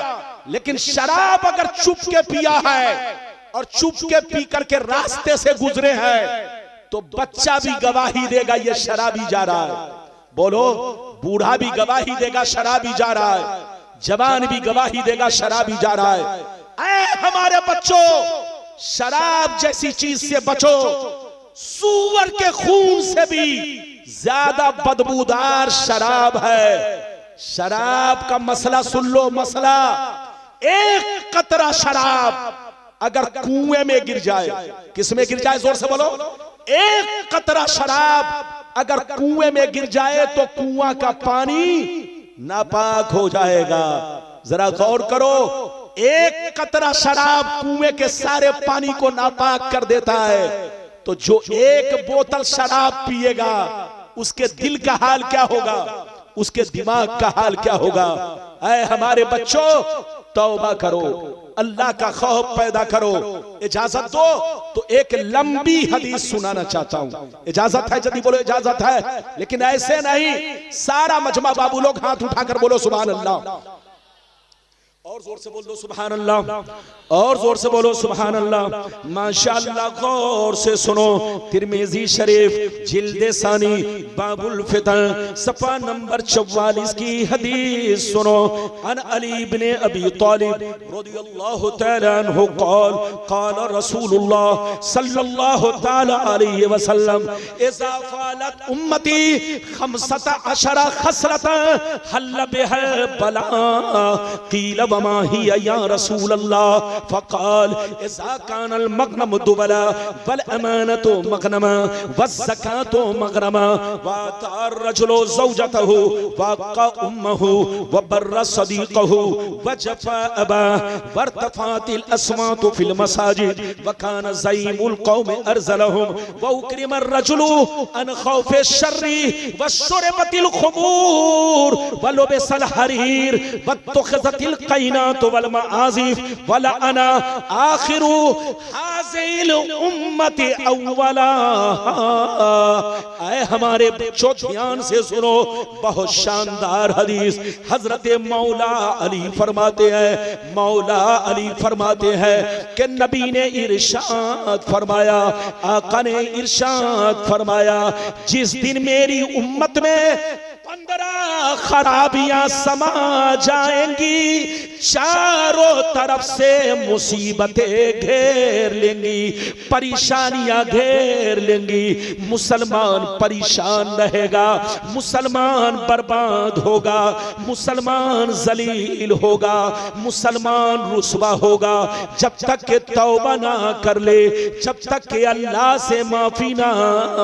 लेकिन शराब अगर चुप के पिया है और चुप के पी करके रास्ते से गुजरे हैं, तो बच्चा भी गवाही देगा ये शराबी जा रहा है। बोलो, बूढ़ा भी गवाही देगा शराबी जा रहा है, जवान भी गवाही देगा शराबी जा रहा है। ऐ हमारे बच्चों, शराब जैसी चीज से बचो। सूअर के खून से भी ज्यादा बदबूदार शराब है। शराब का मसला सुन लो, मसला, एक कतरा शराब अगर कुएं में गिर जाए, किस में गिर जाए? जोर से बोलो। एक कतरा शराब अगर कुएं में गिर जाए तो कुआं का पानी नापाक हो जाएगा। जरा गौर करो, एक कतरा शराब कुएं के सारे पानी को नापाक कर देता है। तो जो एक बोतल शराब पिएगा, उसके दिल का हाल क्या होगा, उसके दिमाग का हाल क्या होगा? ऐ हमारे बच्चों, तौबा करो, अल्लाह का खौफ पैदा करो। इजाजत दो तो एक लंबी हदीस सुनाना चाहता हूं। इजाजत है? यदि बोलो इजाजत है, लेकिन ऐसे नहीं। सारा मजमा बाबू लोग हाथ उठाकर बोलो सुभान अल्लाह, और जोर से बोल दो सुभान अल्लाह, और जोर से बोलो सुभान अल्लाह। माशाअल्लाह, गौर से सुनो। तिरमिजी शरीफ जिल्द सानी बाबुल फितन सफा नंबर 44 की हदीस सुनो। अन अली इब्ने अबी तालिब रदियल्लाहु तआला अन्हु क़ाल क़ाल रसूलुल्लाह सल्लल्लाहु तआला अलैहि वसल्लम इज़ा फ़ालत उम्मती 15 खसलतन हल्ल बिहा बला क़ील वमा हिया या रसूल अल्लाह फ़क़ाल इज़ा कानल मग़नम दुबला वल अमानतु मग़नमा वज़्ज़कातु मग़रमा वअतार रजुलु ज़ौजतहु वअक़ा उम्महु वबर्र सदीक़हु वजफ़ा अबा वरतफ़ातिल अस्वातु फिल मसाजिद वकान ज़ईमुल क़ौमि अरज़लहुम वउक्रिम अर्रजुलु अन ख़ौफ़ि शर्रि वशुरिबतिल ख़ुमूर वलुबिसल हरीर वत्तख़ज़तिल तैनात वल माजिफ वला अना आखिरु हाज़िल उम्मति अव्वला। आए हमारे बच्चों ध्यान से सुनो, बहुत शानदार हदीस। हजरत मौला अली फरमाते हैं, मौला अली फरमाते हैं कि नबी ने इरशाद फरमाया, आका ने इरशाद फरमाया, जिस दिन मेरी उम्मत में 15 खराबियां समा जाएंगी, चारों तरफ से मुसीबतें घेर लेंगी, परेशानियां घेर लेंगी, मुसलमान परेशान रहेगा, मुसलमान बर्बाद होगा, मुसलमान जलील होगा, मुसलमान रुसवा होगा, जब तक के तौबा ना कर ले, जब तक के अल्लाह से माफी ना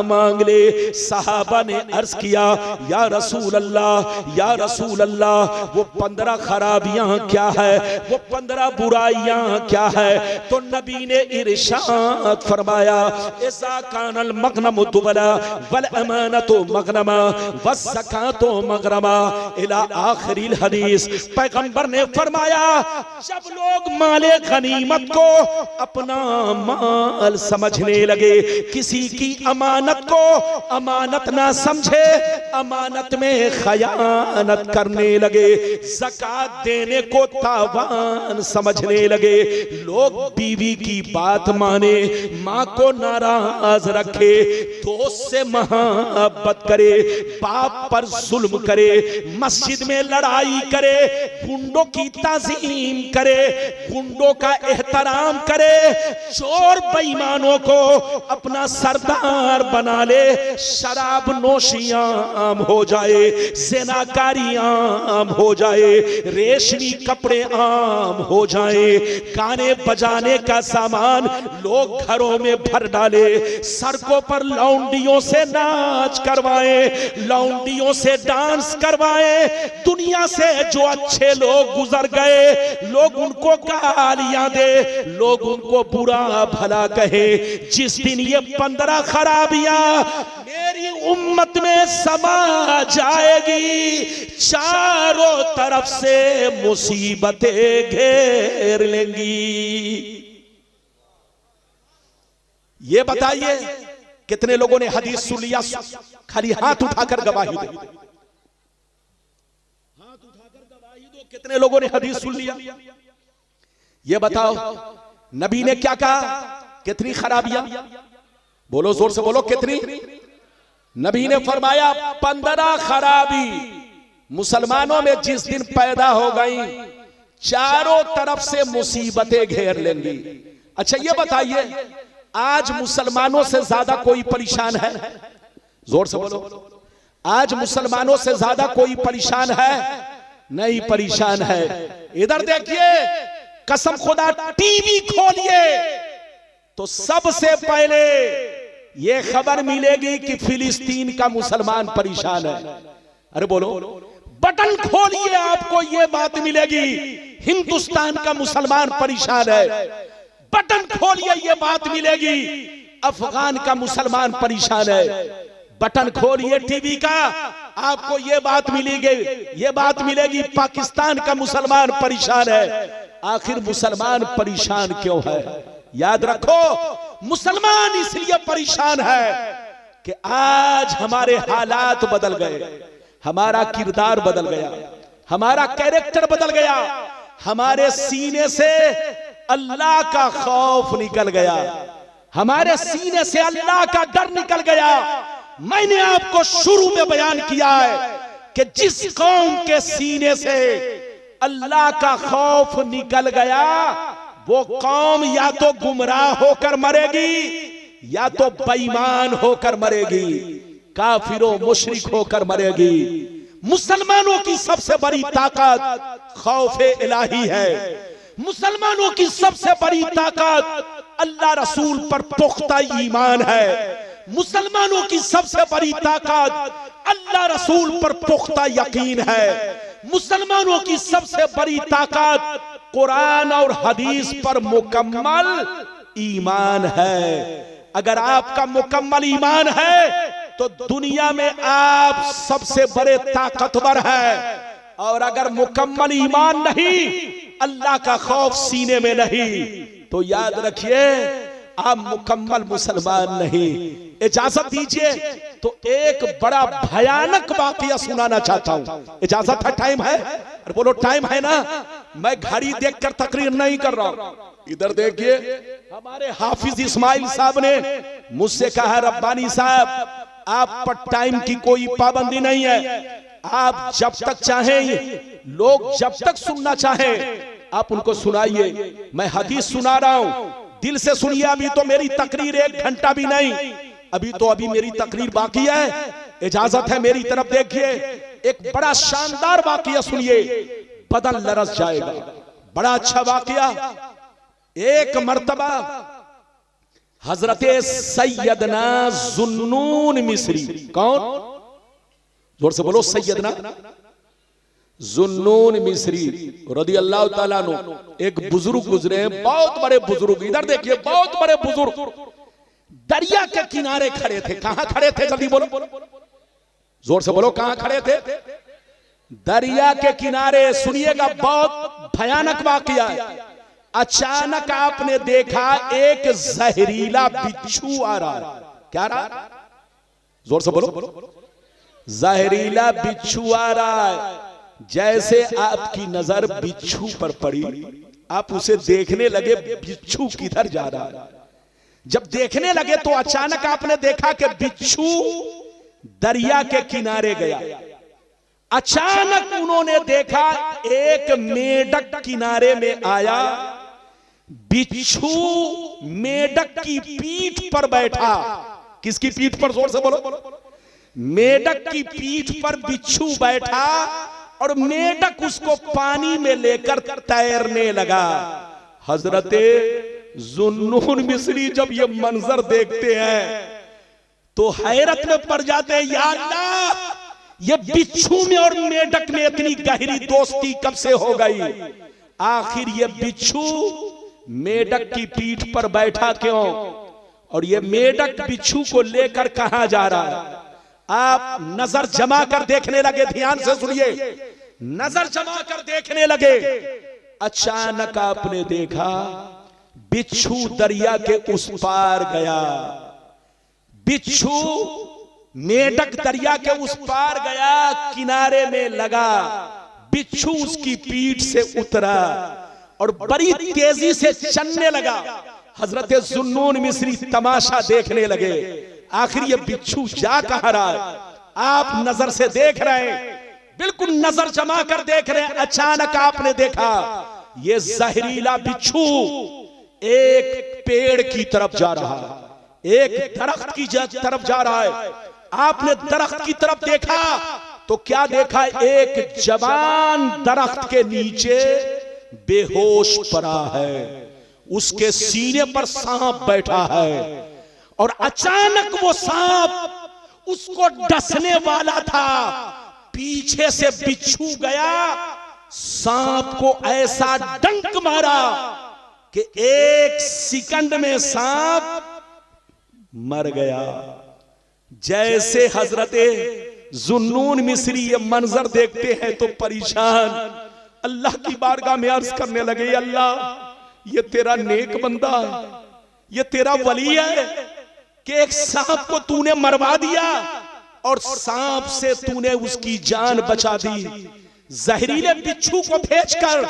मांग ले। सहाबा ने अर्ज किया, या रसूल अल्लाह, या रसूल अल्लाह, वो 15 खराबियां क्या है, वो 15 बुराइयां क्या है? तो नबी ने इरशाद फरमाया, ऐसा कानल मगनम दुबला वल अमानतु मगनमा वज़कातु मगरमा इला आखिरिल हदीस। पैगंबर ने फरमाया, जब लोग माले गनीमत को अपना माल समझने लगे, किसी की अमानत को अमानत ना समझे, अमानत में खयानत करने लगे, ज़कात देने को तावान समझने लगे, लोग बीवी की बात माने, माँ को नाराज रखे, दोस्त से मोहब्बत करे, बाप पर जुल्म करे, मस्जिद में लड़ाई करे, गुंडों की ताज़ीम करे, गुंडों का एहतराम करे, चोर बेईमानों को अपना सरदार बना ले, शराब नोशियां आम हो जाए, ज़िनाकारी आम हो जाए, रेशमी कपड़े आम हो जाए, गाने बजाने का सामान लोग घरों में भर डाले, सड़कों पर लौंडियों से नाच करवाए, लौंडियों से डांस करवाए, दुनिया से जो अच्छे लोग गुजर गए लोग उनको गालियां दे, लोग उनको बुरा भला कहे। जिस दिन ये 15 खराबियां मेरी उम्मत में समा जाएगी, चारों तरफ से मुसीबतें घेर लेंगी। ये बताइए कितने लोगों ने हदीस सुन लिया? खाली हाथ उठाकर गवाही दो, हाथ उठाकर गवाही दो, कितने लोगों ने हदीस सुन लिया? ये बताओ नबी ने क्या कहा? कितनी खराबियां? बोलो, जोर से बोलो, कितनी? नबी ने फरमाया 15 खराबी मुसलमानों में जिस दिन पैदा हो गई, चारों तरफ से मुसीबतें घेर लेंगी। अच्छा ये बताइए, आज मुसलमानों से ज्यादा कोई परेशान है? जोर से बोलो, आज मुसलमानों से ज्यादा कोई परेशान है? नहीं परेशान है। इधर देखिए, कसम खुदा टीवी खोलिए तो सबसे पहले ये खबर मिलेगी कि फिलिस्तीन का मुसलमान परेशान है। अरे बोलो, बटन खोलिए आपको ये बात मिलेगी, हिंदुस्तान का मुसलमान परेशान है। बटन खोलिए ये बात मिलेगी, अफगान का मुसलमान परेशान है। बटन खोलिए टीवी का, आपको ये बात मिलेगी, ये बात मिलेगी पाकिस्तान का मुसलमान परेशान है। आखिर मुसलमान परेशान क्यों है? याद रखो, मुसलमान इसलिए परेशान है कि आज हमारे हालात बदल गए, हमारा किरदार बदल गया, हमारा कैरेक्टर बदल गया, हमारे सीने से अल्लाह का खौफ निकल गया, हमारे सीने से अल्लाह का डर निकल गया। मैंने आपको शुरू में बयान किया है कि जिस कौम के सीने से अल्लाह का खौफ निकल गया, वो कौम या तो गुमराह होकर मरेगी या तो बेईमान होकर मरेगी, काफिरों मुशरिक होकर मरेगी। मुसलमानों की सबसे बड़ी ताकत खौफे इलाही है। मुसलमानों की सबसे बड़ी ताकत अल्लाह रसूल पर पुख्ता ईमान है। मुसलमानों की सबसे बड़ी ताकत अल्लाह रसूल पर पुख्ता यकीन है। मुसलमानों की सबसे बड़ी ताकत कुरान और हदीस पर मुकम्मल ईमान है। अगर आपका मुकम्मल ईमान है तो दुनिया में आप सबसे बड़े ताकतवर हैं, और अगर मुकम्मल ईमान नहीं अल्लाह का खौफ सीने में नहीं, तो याद रखिए आप मुकम्मल मुसलमान नहीं। इजाजत दीजिए तो एक बड़ा भयानक वाकया सुनाना चाहता हूं। इजाजत है? टाइम है? अरे बोलो टाइम है ना। मैं घड़ी देखकर तकरीर नहीं कर रहा हूं। इधर देखिए, हमारे हाफिज इस्माइल साहब ने मुझसे कहा, रब्बानी साहब आप पर टाइम की कोई पाबंदी नहीं है, आप जब तक चाहें, लोग जब तक सुनना चाहें आप उनको सुनाइए। मैं हदीस सुना रहा हूं, दिल से सुनिए। अभी तो मेरी तकरीर 1 घंटा भी नहीं, अभी मेरी तकरीर बाकी है। इजाजत है? मेरी तरफ देखिए, एक बड़ा शानदार वाकया सुनिए, बदन लरस जाएगा। बड़ा अच्छा वाकया। एक मर्तबा हजरते सैयदना जुन्नून मिस्री, कौन? जोर से बोलो, सैयदना जुन्नून मिस्री रदी अल्लाह ताला अन्हु, एक बुजुर्ग गुजरे हैं, बहुत बड़े बुजुर्ग। इधर देखिए, बहुत बड़े बुजुर्ग दरिया के किनारे खड़े थे। कहां खड़े थे? जल्दी बोलो, जोर से बोलो, कहां खड़े थे? दरिया के किनारे। सुनिएगा, बहुत भयानक वाकया है। अचानक आपने देखा एक जहरीला बिच्छू आ रहा है। क्या रहा? जोर से बोलो, जहरीला बिच्छू आ रहा है। जैसे आपकी नजर बिच्छू पर पड़ी, आप उसे देखने लगे, बिच्छू किधर जा रहा है। जब देखने लगे तो अचानक आपने देखा कि बिच्छू दरिया के किनारे गया। अचानक उन्होंने देखा एक मेढक किनारे में आया। बिच्छू मेढक की पीठ पर बैठा। किसकी पीठ पर? जोर से बोलो। मेढक की पीठ पर बिच्छू बैठा और मेढक उसको पानी में लेकर तैरने लगा। हजरते जुन्नून मिस्री जब ये मंजर देखते हैं तो हैरत में पड़ जाते हैं, या अल्लाह, ये बिच्छू में और मेढक में इतनी गहरी दोस्ती कब से हो गई? आखिर ये बिच्छू मेढक की पीठ पर बैठा क्यों, और ये मेढक बिच्छू को लेकर कहां जा रहा है? आप नजर जमा कर देखने लगे। ध्यान से सुनिए, नजर जमा कर देखने लगे। अचानक आपने देखा बिच्छू दरिया के उस पार गया। बिच्छू मेढक दरिया के उस पार गया, किनारे में लगा। बिच्छू उसकी पीठ से उतरा और बड़ी तेजी से चलने लगा। हजरत जुन्नून मिस्री तमाशा देखने लगे। आखिर ये बिच्छू जा कहां रहा है? आप नजर से देख रहे हैं, बिल्कुल नजर जमा कर देख रहे हैं। अचानक आपने देखा ये जहरीला बिच्छू एक पेड़ की तरफ जा रहा है, एक दरख्त की तरफ जा रहा है। आपने दरख्त की तरफ देखा तो क्या देखा? एक जवान दरख्त के नीचे बेहोश पड़ा है, उसके सीने पर सांप बैठा है और अचानक वो सांप उसको डसने वाला था। पीछे से बिच्छू गया, सांप को ऐसा डंक मारा कि 1 सेकंड में सांप मर गया। जैसे हजरते जुन्नून मिस्री ये मंजर देखते हैं तो परेशान अल्लाह की बारगाह में अर्ज करने लगे, अल्लाह ये तेरा नेक बंदा है, ये तेरा वली है कि एक सांप को तूने मरवा दिया और सांप से तूने उसकी जान बचा दी। जहरीले बिच्छू को भेजकर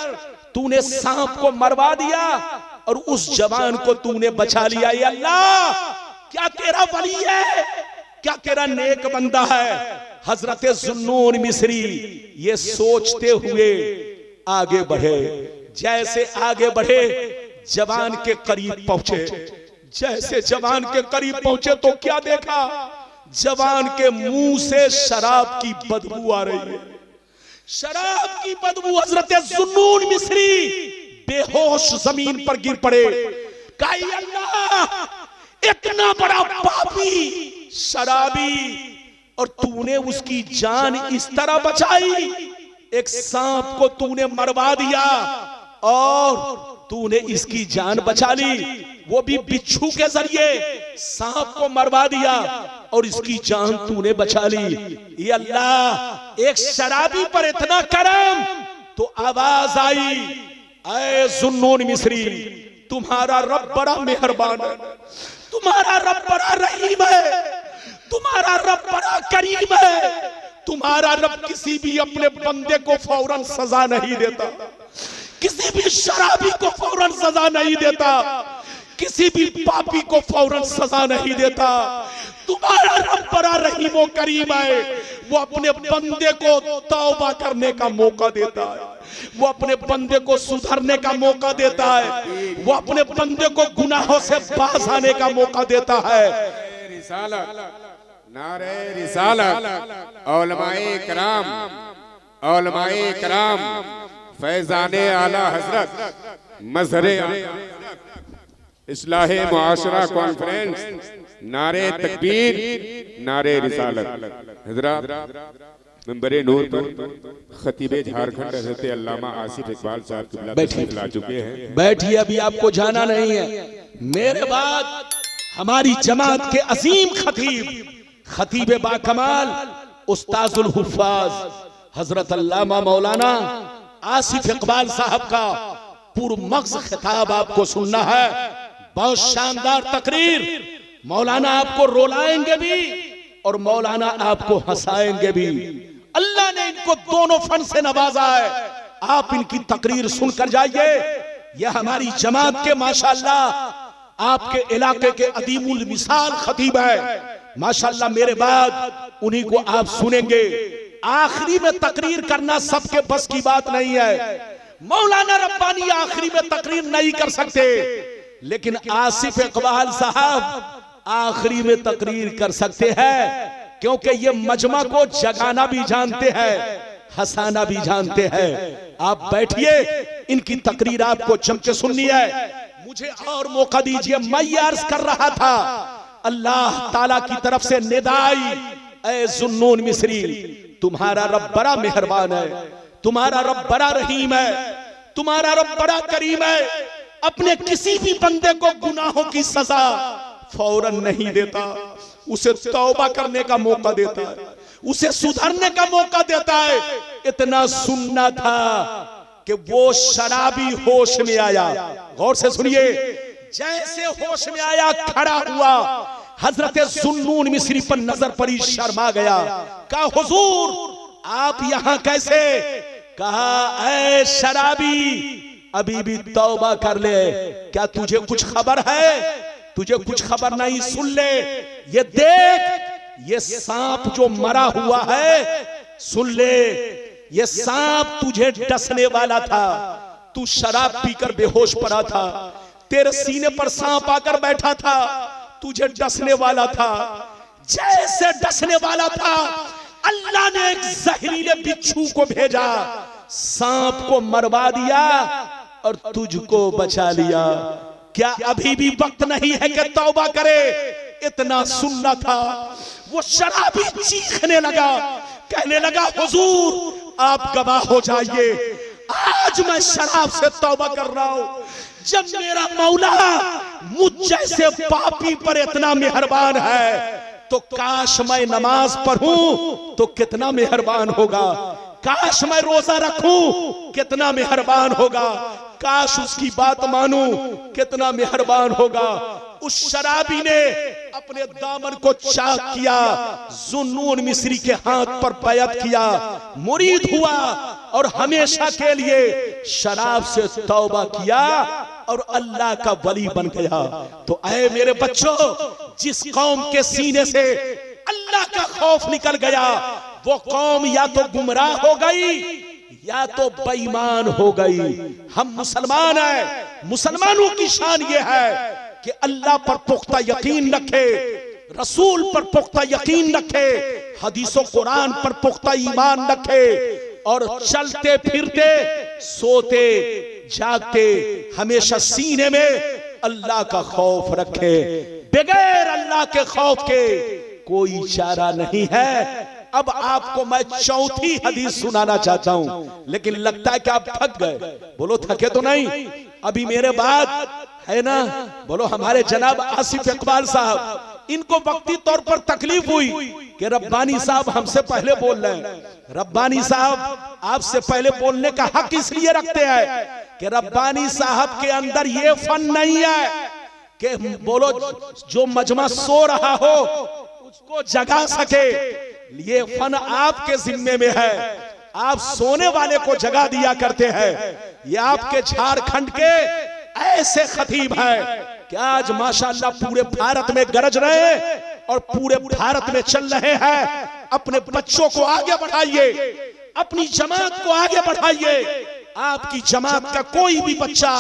तूने सांप को मरवा दिया और उस जवान को तूने बचा लिया। ये अल्लाह क्या तेरा वली है, क्या तेरा नेक बंदा है। हजरत जुन्नून मिस्री ये सोचते हुए आगे बढ़े। जैसे आगे बढ़े जवान के करीब पहुंचे। जैसे जवान के करीब पहुंचे तो क्या देखा? जवान के मुंह से शराब की बदबू आ रही है। शराब की बदबू। हजरत जुन्नून मिस्री बेहोश जमीन पर गिर पड़े। कहा अल्लाह इतना बड़ा पापी शराबी और तूने उसकी जान इस तरह बचाई। एक सांप को तूने मरवा दिया और तूने इसकी जान बचा ली, वो भी बिच्छू के जरिए। सांप को मरवा दिया और इसकी जान तूने बचा ली। ये अल्लाह एक शराबी पर इतना करम। तो आवाज आई ऐ जुन्नून मिस्री, तुम्हारा रब बड़ा मेहरबान है, तुम्हारा रब बड़ा रहीम है, तुम्हारा रब बड़ा करीम है। तुम्हारा रब किसी भी अपने बंदे को फौरन सजा नहीं देता, किसी भी शराबी को फौरन सजा नहीं देता, किसी भी पापी को फौरन सजा नहीं देता। तुम्हारा रब बड़ा रहीम और करीम है, वो अपने बंदे को तौबा करने का मौका देता है, वो अपने बंदे को सुधरने का मौका देता है, वो अपने बंदे को गुनाहों से बाज आने का मौका देता है। नारे रिसालत, औलमाए कराम, औलमाए कराम, फैजाने आला हजरत, मजहरे इस्लाहे मुआशरा कॉन्फ्रेंस, नारे तकबीर, नारे रिसालत। हजरत मंबरे नूर पर खतीबे झारखंड हजरत अल्लामा आसिफ इकबाल साहब बैठा चुके हैं। बैठिए, अभी आपको जाना नहीं है। मेरे बाद हमारी जमात के अजीम खतीब, खतीबे बाकमाल, उस्ताजुल हुफ्फाज हजरत अल्लामा मौलाना आसिफ इकबाल साहब का पुरमग़्ज़ खिताब आपको सुनना है। बहुत शानदार तकरीर। मौलाना आपको रुलाएंगे भी और मौलाना आपको हंसाएंगे भी। अल्लाह ने इनको दोनों फन से नवाजा है। आप इनकी तकरीर सुनकर जाइए। यह हमारी जमात के माशाअल्लाह आपके इलाके के अदीमुल मिसाल खतीब है माशाअल्लाह। मेरे बाद उन्हीं को आप सुनेंगे। आखिरी में तकरीर करना सबके बस की बात नहीं है। मौलाना रब्बानी आखिरी में तकरीर नहीं कर सकते, लेकिन आसिफ इकबाल साहब आखिरी में तकरीर कर सकते हैं, क्योंकि ये मजमा को जगाना भी जानते हैं, हंसाना भी जानते हैं। आप बैठिए, इनकी तकरीर आपको जम के सुननी है। मुझे और मौका दीजिए। मैं ये अर्ज कर रहा था, अल्लाह ताला की तरफ से निदाई, ऐ जुन्नून मिस्री, तुम्हारा रब बड़ा मेहरबान है, तुम्हारा रब बड़ा रहीम है, तुम्हारा रब बड़ा करीम है। अपने किसी भी बंदे को गुनाहों की सजा फौरन नहीं देता, उसे तौबा करने का मौका देता है, उसे सुधरने का मौका देता है। इतना सुनना था कि वो शराबी होश में आया। गौर से सुनिए, जैसे होश में आया खड़ा हुआ, हजरत जुन्नून मिस्री पर नजर पड़ी, शर्मा गया। कहा हुजूर आप यहां कैसे? कहा ऐ शराबी अभी भी तौबा कर ले, क्या तुझे कुछ खबर है? तुझे कुछ खबर नहीं? सुन ले, ये देख, ये सांप जो मरा हुआ है, सुन ले, ये सांप तुझे डसने वाला था। तू शराब पीकर बेहोश पड़ा था, तेरे सीने पर सांप आकर बैठा था, तुझे डसने वाला था। जैसे डसने वाला था, अल्लाह ने एक जहरीले बिच्छू को भेजा, सांप को मरवा दिया और तुझको बचा लिया। क्या अभी भी वक्त नहीं है कि तौबा करे? इतना सुनना था। वो शराबी चीखने लगा, कहने लगा हुजूर आप गवाह हो जाइए, आज मैं शराब से तौबा कर रहा हूं। जब मेरा मौला मुझ जैसे पापी पर इतना मेहरबान है, तो काश मैं नमाज पढ़ूं तो कितना मेहरबान होगा, काश मैं रोजा रखूं कितना मेहरबान होगा, काश उसकी बात मानूं कितना मेहरबान होगा। उस शराबी ने अपने दामन को चाक किया, जुन्नून मिस्री के हाथ पर बैअत किया, मुरीद हुआ और हमेशा के लिए शराब से तौबा किया और अल्लाह का वली बन गया। तो ऐ मेरे बच्चों, जिस कौम के सीने से अल्लाह का खौफ निकल गया, वो कौम या तो गुमराह हो गई या तो बेईमान हो गई। हम मुसलमान हैं, मुसलमानों की शान ये है कि अल्लाह पर पुख्ता यकीन रखे, रसूल पर पुख्ता यकीन रखे, हदीसों कुरान पर पुख्ता ईमान रखे और चलते फिरते सोते जागते हमेशा सीने में अल्लाह का खौफ रखे। बगैर अल्लाह के खौफ के कोई चारा नहीं है। अब आपको मैं चौथी हदीस सुनाना चाहता हूं, लेकिन लगता है कि आप थक गए। बोलो थके तो नहीं? अभी मेरे बाद है ना, बोलो हमारे जनाब आसिफ इकबाल साहब, इनको वक्ती तौर पर तकलीफ हुई कि रब्बानी साहब हमसे पहले बोल रहे हैं। रब्बानी साहब आपसे पहले बोलने का हक इसलिए रखते हैं कि रब्बानी साहब के अंदर ये फन नहीं है कि बोलो जो मजमा सो रहा हो उसको जगा सके। ये फन आपके जिम्मे में है, आप सोने वाले को जगा दिया करते हैं। ये आपके झारखंड के ऐसे खतीब हैं कि आज माशाअल्लाह पूरे भारत में गरज रहे हैं और पूरे भारत में चल रहे हैं। अपने बच्चों को आगे बढ़ाइए, अपनी जमात को आगे बढ़ाइए। आपकी जमात का कोई भी बच्चा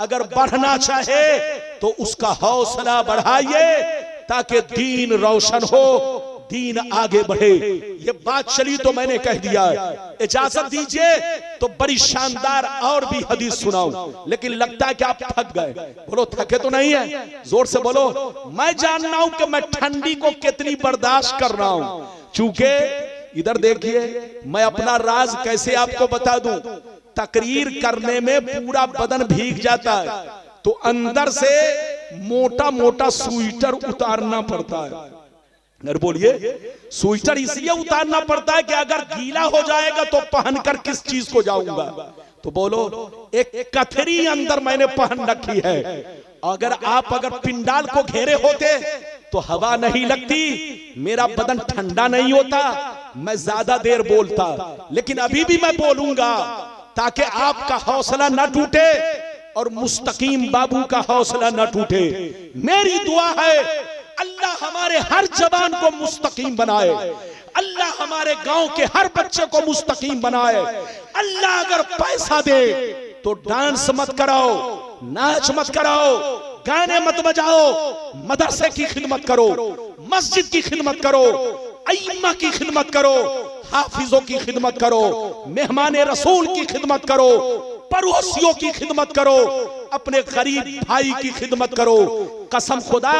अगर बढ़ना चाहे तो उसका हौसला बढ़ाइए ताकि दीन रोशन हो, दीन आगे बढ़े। ये बात चली तो मैंने कह दिया है। इजाजत दीजिए तो बड़ी शानदार और भी हदीस सुनाऊं, लेकिन लगता है कि आप थक गए। बोलो थके तो नहीं है? जोर से बोलो। मैं जान रहा हूं कि मैं ठंडी को कितनी बर्दाश्त कर रहा हूं, चूंकि इधर देखिए मैं अपना राज कैसे आपको बता दूं। तकरीर करने में पूरा बदन भीग जाता है तो अंदर से मोटा मोटा स्वेटर उतारना पड़ता है। अगर बोलिए स्वेटर इसलिए उतारना पड़ता है कि अगर गीला हो जाएगा तो पहनकर किस चीज को जाऊंगा। तो बोलो एक कथरी अंदर मैंने पहन रखी है। अगर पिंडाल को घेरे होते तो हवा नहीं लगती, मेरा बदन ठंडा नहीं होता, मैं ज्यादा देर बोलता। लेकिन अभी भी मैं बोलूंगा ताकि आपका हौसला न टूटे और मुस्तकीम बाबू का हौसला न टूटे। मेरी दुआ है अल्लाह हमारे हर जवान को मुस्तकीम बनाए, अल्लाह हमारे गांव के हर बच्चे को मुस्तकीम बनाए। अल्लाह अगर पैसा दे तो डांस मत कराओ, नाच मत कराओ, गाने मत बजाओ, मदरसे की खिदमत करो, मस्जिद की खिदमत करो, अइम्मा की खिदमत करो, हाफिजों की खिदमत करो, मेहमान रसूल की खिदमत करो, पड़ोसियों की खिदमत करो, अपने गरीब भाई की खिदमत करो। कसम खुदा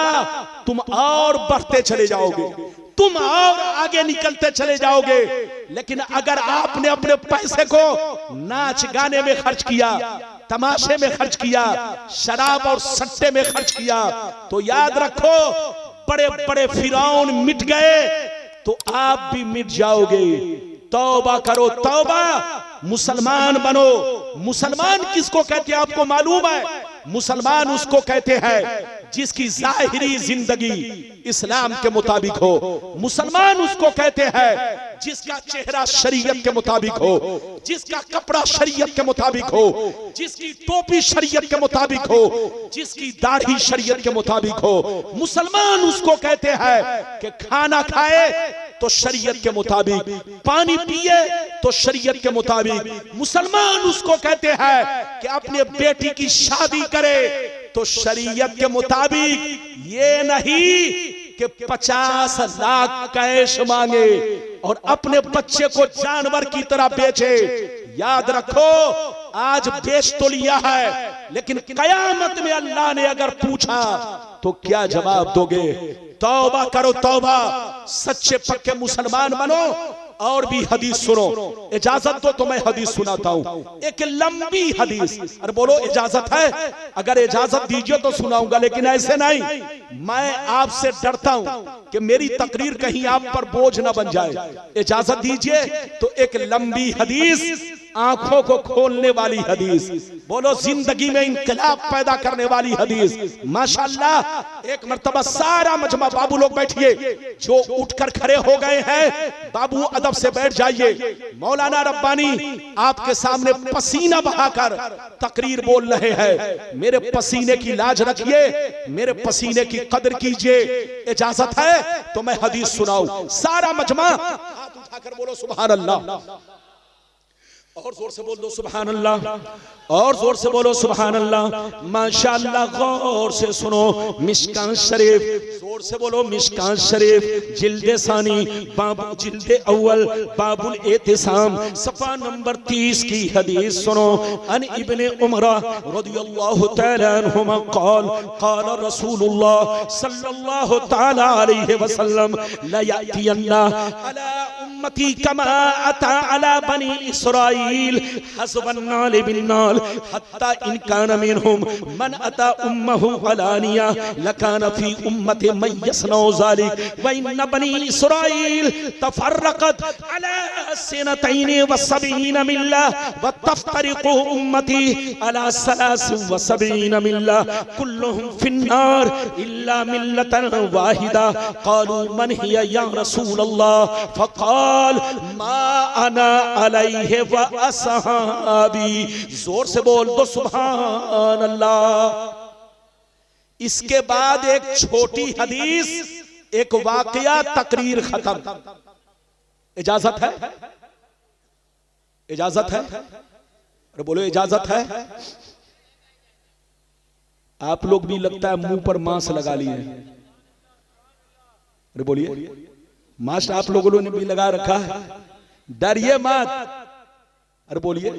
तुम और बढ़ते चले जाओगे, तुम और आगे निकलते चले जाओगे। लेकिन अगर आपने अपने पैसे को नाच गाने में खर्च किया, तमाशे में खर्च किया, शराब और सट्टे में खर्च किया, तो याद रखो बड़े बड़े फिरौन मिट गए तो आप भी मिट जाओगे। तौबा करो, तौबा, मुसलमान बनो। मुसलमान किसको कहते हैं आपको मालूम है? मुसलमान उसको कहते हैं जिसकी जाहिरी जिंदगी इस्लाम के मुताबिक हो। मुसलमान उसको कहते हैं जिसका चेहरा शरीयत के मुताबिक हो, जिसका कपड़ा शरीयत के मुताबिक हो, जिसकी टोपी शरीयत के मुताबिक हो, जिसकी दाढ़ी शरीयत के मुताबिक हो। मुसलमान उसको कहते हैं कि खाना खाए तो शरीयत के मुताबिक, पानी पिए तो शरीयत के मुताबिक। मुसलमान उसको कहते हैं कि अपने बेटी की शादी करे तो शरीयत के मुताबिक, ये नहीं कि 50 लाख कैश मांगे और अपने बच्चे को जानवर की तरह बेचे। याद रखो आज बेच तो लिया है, लेकिन कयामत में अल्लाह ने अगर पूछा तो क्या जवाब दोगे? तौबा करो, तौबा, सच्चे पक्के मुसलमान बनो। और भी हदीस सुनो, इजाजत दो तो मैं हदीस सुनाता हूं, एक लंबी हदीस। अरे बोलो इजाजत है? अगर इजाजत दीजिए तो सुनाऊंगा, लेकिन ऐसे नहीं। मैं आपसे डरता हूं कि मेरी तकरीर कहीं आप पर बोझ ना बन जाए। इजाजत दीजिए तो एक लंबी हदीस, आंखों को खोलने वाली हदीस, बोलो जिंदगी में इंकलाब पैदा करने वाली हदीस। माशाअल्लाह एक मर्तबा सारा मजमा, बाबू लोग बैठिए, जो उठकर खड़े हो गए हैं बाबू अदब से बैठ जाइए। मौलाना रब्बानी आपके सामने पसीना बहाकर तकरीर बोल रहे हैं। मेरे पसीने की लाज रखिए, मेरे पसीने की कदर कीजिए। इजाजत है तो मैं हदीस सुनाऊं। सारा मजमा हाथ उठाकर बोलो सुभान अल्लाह, और जोर से बोल दो सुभान अल्लाह, और जोर से बोलो सुभान अल्लाह। माशाअल्लाह गौर से सुनो, मिशकान शरीफ, जोर से बोलो मिशकान शरीफ, जिल्दे सानी बाबू, जिल्दे अव्वल बाबुल एतिसाम, सफा नंबर 30 की हदीस सुनो। अन इब्ने उमर रदियल्लाहु तआला अन्हुमा क़ाल क़ाल रसूलुल्लाह सल्लल्लाहु तआला अलैहि वसल्लम ला यातियन्ना अला उम्मती कमा अता अला बनी इसराईल इसराइल हसबन नाल बिन नाल हत्ता इन कान मिनहुम मन अता उम्महु अलानिया लकान फी उम्मति मन यसनौ ज़ालिक व इन बनी इसराइल तफर्रकत अला सनतैन व सबईन मिल्ला व तफ्तरिकु उम्मती अला सलास व सबईन मिल्ला कुल्लुहुम फिन्नार इल्ला मिल्लतन वाहिदा क़ालू मन हिया या रसूल अल्लाह फ़क़ाल मा अना अलैहि व असहाबी। जोर से बोल दो सुभान अल्लाह। इसके बाद एक छोटी हदीस, एक वाकया, तकरीर खत्म। इजाजत है? इजाजत है? अरे बोलो इजाजत है? आप लोग भी लगता है मुंह पर मांस लगा लिए। अरे बोलिए, मास्क आप लोगों ने भी लगा रखा है, डरिए मत। अरे बोलिए,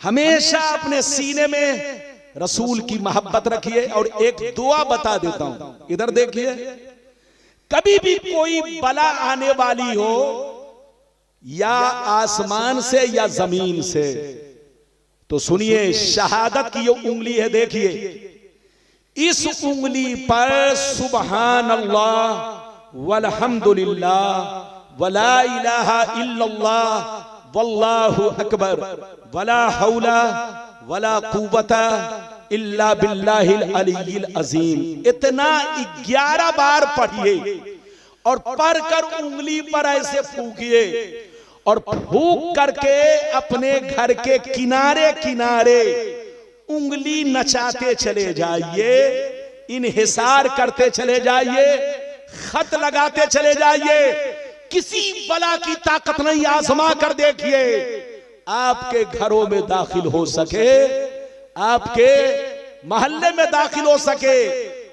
हमेशा अपने सीने में रसूल की मोहब्बत रखिए। और एक दुआ बता देता हूं, इधर देखिए, कभी भी कोई बला आने वाली हो, या आसमान से या जमीन से, तो सुनिए, शहादत की ये उंगली है, देखिए, इस उंगली पर सुबहान अल्लाह वल्हम्दुलिल्लाह वला इलाहा इल्लल्लाह वल्लाहु अकबर वला हौला वला कुव्वता इल्ला बिल्लाहिल अलीयिल अजीम, इतना 11 बार पढ़िए और पढ़कर उंगली पर ऐसे फूकिए और फूक करके अपने घर के किनारे किनारे उंगली नचाते चले जाइए, इन्हिसार करते चले जाइए, खत लगाते चले जाइए। किसी बला की ताकत नहीं, आजमा कर देखिए, आपके घरों में दाखिल हो सके, आपके मोहल्ले में दाखिल हो सके।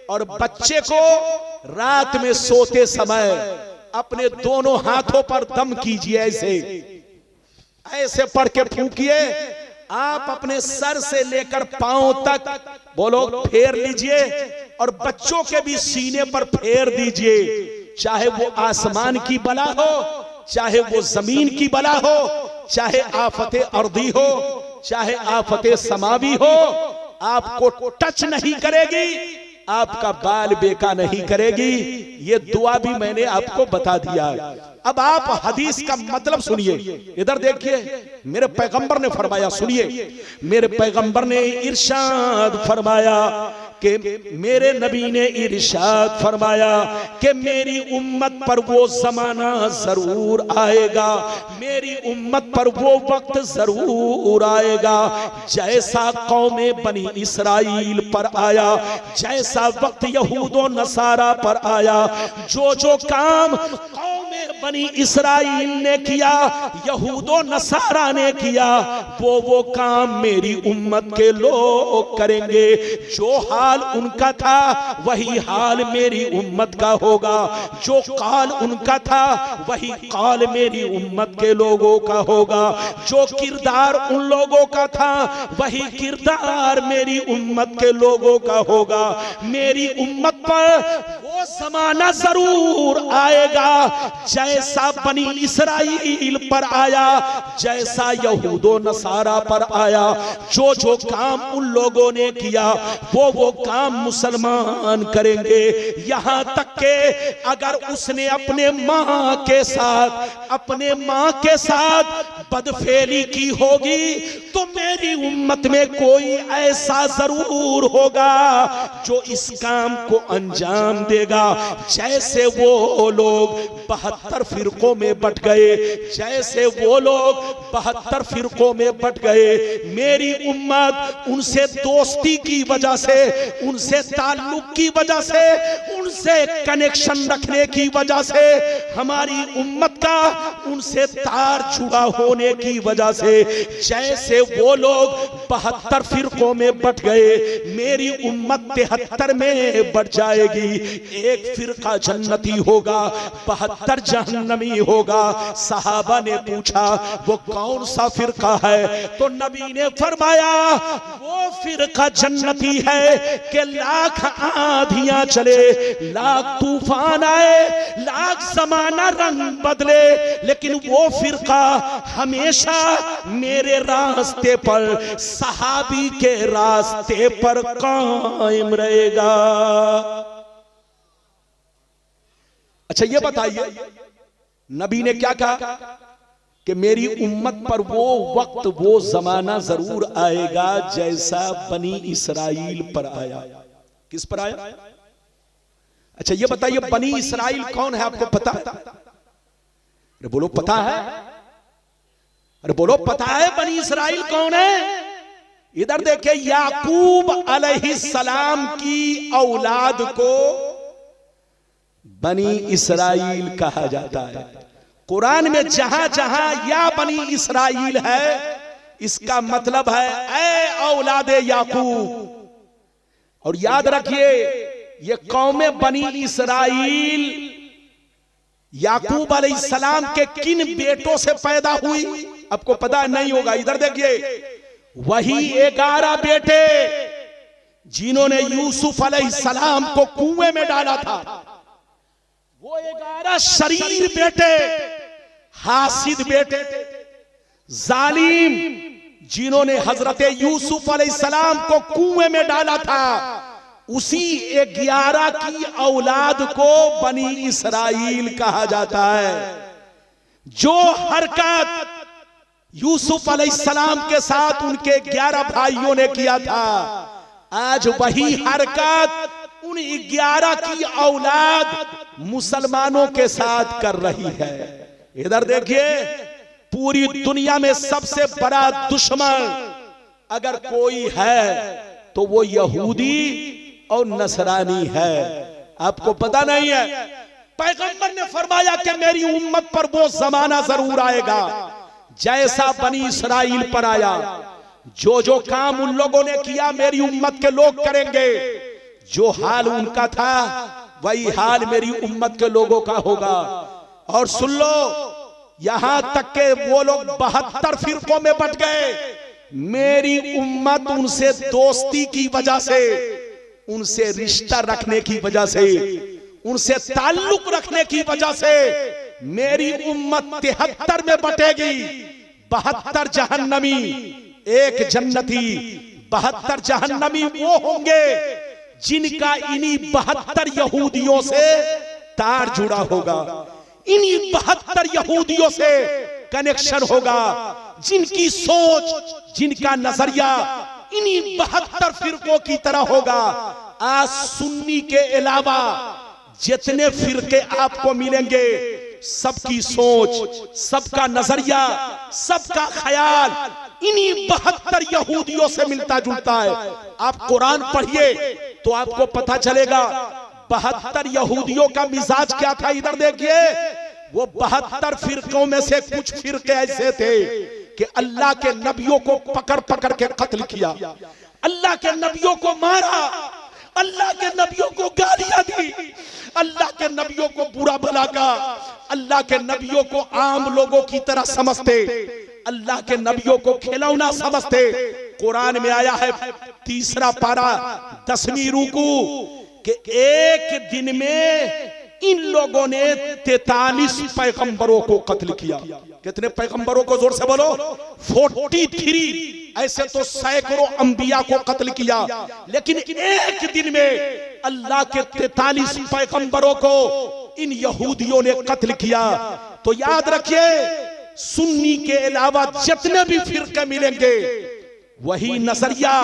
और बच्चे को रात में सोते समय अपने दोनों हाथों पर दम कीजिए, ऐसे ऐसे पढ़ के फूकिए। आप अपने सर से लेकर पांव तक बोलो फेर लीजिए और बच्चों के भी सीने पर फेर दीजिए, चाहे वो आसमान की बला हो, चाहे वो जमीन की बला हो, चाहे आफते अर्दी हो, चाहे आफते समावी हो, आपको टच नहीं करेगी, आपका बाल बेका नहीं करेगी। ये दुआ भी मैंने आपको बता दिया है। अब आप हदीस का मतलब सुनिए, इधर देखिए, मेरे पैगंबर ने फरमाया, सुनिए, मेरे पैगंबर ने इरशाद फरमाया कि मेरे नबी ने इरशाद फरमाया कि मेरी उम्मत पर वो जमाना जरूर आएगा, मेरी उम्मत पर वो वक्त जरूर आएगा जैसा कौमे बनी इसराइल पर आया, जैसा वक्त यहूदो नसारा पर आया। जो जो काम कौमे बनी इसराइल ने किया, यहूदो नसारा ने किया, वो काम मेरी उम्मत के लोग करेंगे। जो हाल उनका था वही हाल मेरी उम्मत का होगा, जो काल उनका था वही काल मेरी उम्मत के लोगों का होगा, जो किरदार उन लोगों का था वही किरदार मेरी उम्मत के लोगों का होगा। मेरी उम्मत पर वो जमाना जरूर आएगा जैसा बनी इसराइल पर आया, जैसा यहूदो नसारा पर आया। जो जो काम उन लोगों ने किया वो काम मुसलमान करेंगे। यहां तक के अगर उसने अपने मां के साथ बदफेली की होगी तो मेरी उम्मत में कोई ऐसा जरूर होगा जो इस काम को अंजाम देगा। जैसे वो लोग 72 फिरकों में बट गए, जैसे वो लोग 72 फिरकों में बट गए, मेरी उम्मत उनसे दोस्ती की वजह से, उनसे ताल्लुक की वजह से, उनसे कनेक्शन रखने की वजह से, हमारी उम्मत का उनसे तार जुड़ा होने की वजह से, जैसे वो लोग 72 फिरकों में बट गए, मेरी उम्मत 73 में बट जाएगी। एक फिरका जन्नती होगा, 72 जहन्नमी होगा। सहाबा ने पूछा वो कौन सा फिरका है? तो नबी ने फरमाया वो फिरका जन्नती है कि लाख आंधियां चले, लाख तूफान आए, लाख जमाना रंग बदले, लेकिन वो फिरका हमेशा मेरे रास्ते पर, सहाबी के रास्ते पर कायम रहेगा। अच्छा ये बताइए नबी ने क्या कहा कि मेरी उम्मत पर वो वक्त वो जमाना जरूर आएगा जैसा बनी इसराइल पर आया। किस पर आया? अच्छा ये बताइए बनी इसराइल कौन है? आपको पता है? अरे बोलो पता है? अरे बोलो पता है बनी इसराइल कौन है? इधर देखिए, याकूब अलैहिस्सलाम की औलाद को बनी इसराइल कहा जाता है। कुरान में जहां जहां या बनी इसराइल है, इसका मतलब है ऐ औलादे याकूब। और याद रखिए ये कौमे बनी इसराइल याकूब अलैहिस्सलाम के किन बेटों से पैदा हुई? आपको पता नहीं होगा। इधर देखिए, वही 11 बेटे जिन्होंने यूसुफ अलैहिस्सलाम को कुएं में डाला था, वो 11 शरीर बेटे, हासिद बेटे, जालिम, जिन्होंने हजरत यूसुफ अलैहिस्सलाम को कुएं में डाला था, उसी 11 की औलाद को बनी इसराइल कहा जाता है। जो हरकत यूसुफ अलैहिस्सलाम के साथ उनके 11 भाइयों ने किया था, आज वही हरकत उन 11 की औलाद मुसलमानों के साथ कर रही है। इधर देखिए, पूरी दुनिया में सबसे बड़ा दुश्मन अगर कोई है तो वो यहूदी और नसरानी है। आपको पता नहीं है? पैगंबर ने फरमाया कि मेरी उम्मत पर वो जमाना जरूर आएगा जैसा बनी इसराइल पर आया। जो जो काम उन लोगों ने किया मेरी उम्मत के लोग करेंगे। जो हाल उनका था वही हाल मेरी उम्मत के लोगों का होगा। और सुन लो, यहां तक के वो लोग 72 फिरकों में बट गए। मेरी उम्मत उनसे दोस्ती की वजह से, उनसे रिश्ता रखने की वजह से, उनसे ताल्लुक रखने की वजह से मेरी उम्मत 73 में बटेगी। 72 जहन्नमी, एक जन्नती। 72 जहन्नमी वो होंगे जिनका इन्हीं 72 यहूदियों से तार जुड़ा होगा, इन्हीं 72 यहूदियों से कनेक्शन होगा, जिनकी सोच, जिनका नजरिया इन्हीं 72 फिरकों की तरह होगा। आज सुन्नी के अलावा जितने फिरके आपको मिलेंगे, सबकी सोच, सबका नजरिया, सबका ख्याल इन्हीं 72 यहूदियों से मिलता जुलता है। आप कुरान पढ़िए तो आपको पता चलेगा 72 यहूदियों का मिजाज क्या था। इधर देखिए, वो 72 फिरकों में से कुछ फिरके ऐसे थे कि अल्लाह के नबियों को पकड़ पकड़ के कत्ल किया, अल्लाह के नबियों को मारा, अल्लाह के नबियों को गालियां दी, अल्लाह के नबियों को बुरा भला कहा, अल्लाह के नबियों को आम लोगों की तरह समझते, अल्लाह के नबियों को खिलौना समझते। कुरान में आया है 3रा पारा 10वीं रुकू कि एक दिन में इन लोगों ने 43 पैगंबरों को कत्ल किया। कितने पैगंबरों को? जोर से बोलो। 43। ऐसे तो सैकड़ों अंबिया को कत्ल किया, लेकिन एक दिन में अल्लाह के 43 पैगंबरों को इन यहूदियों ने कत्ल किया। तो याद रखिए, सुन्नी के अलावा जितने भी फिरके मिलेंगे वही नजरिया,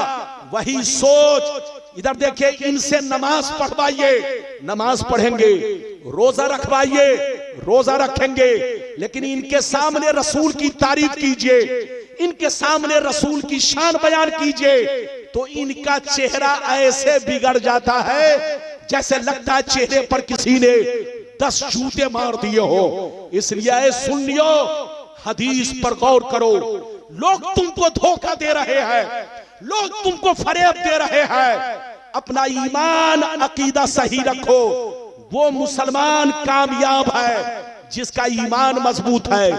वही सोच। इधर देखिए, इनसे नमाज पढ़वाइए, नमाज पढ़ेंगे, रोजा रखवाइए, रोजा रखेंगे, लेकिन इनके सामने रसूल की तारीफ कीजिए, इनके सामने रसूल की शान बयान कीजिए, तो इनका चेहरा ऐसे बिगड़ जाता है जैसे लगता है चेहरे पर किसी ने 10 जूते मार दिए हो। इसलिए सुन लियो, हदीस पर गौर करो, लोग तुमको धोखा दे रहे हैं, लोग तुमको फरेब दे रहे हैं। अपना ईमान अकीदा सही रखो। वो मुसलमान कामयाब है जिसका ईमान मजबूत है,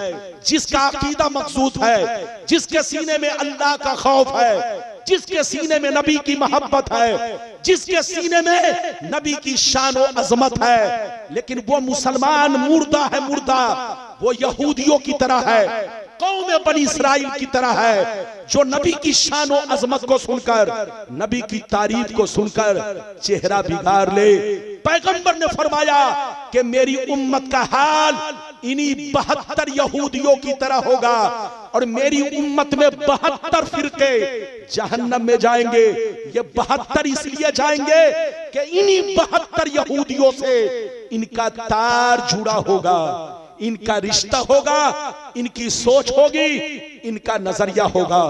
जिसका अकीदा मजबूत है, जिसके सीने में अल्लाह का खौफ है, जिसके सीने में नबी की मोहब्बत है, जिसके सीने में नबी की शान और अजमत है। लेकिन वो मुसलमान मुर्दा है, मुर्दा। वो यहूदियों की तरह है, कौम बनी इस्राइल की तरह है, जो नबी की शान और अजमत को सुनकर, नबी की तारीफ को सुनकर चेहरा बिगाड़ ले। पैगंबर ने फरमाया कि मेरी उम्मत का हाल इन्हीं 72 यहूदियों की तरह होगा और मेरी उम्मत में 72 फिरके जहन्नम में जाएंगे। ये 72 इसलिए जाएंगे कि इन्हीं 72 यहूदियों से इनका तार जुड़ा होगा, इनका रिश्ता होगा, इनकी सोच होगी, इनका नजरिया होगा।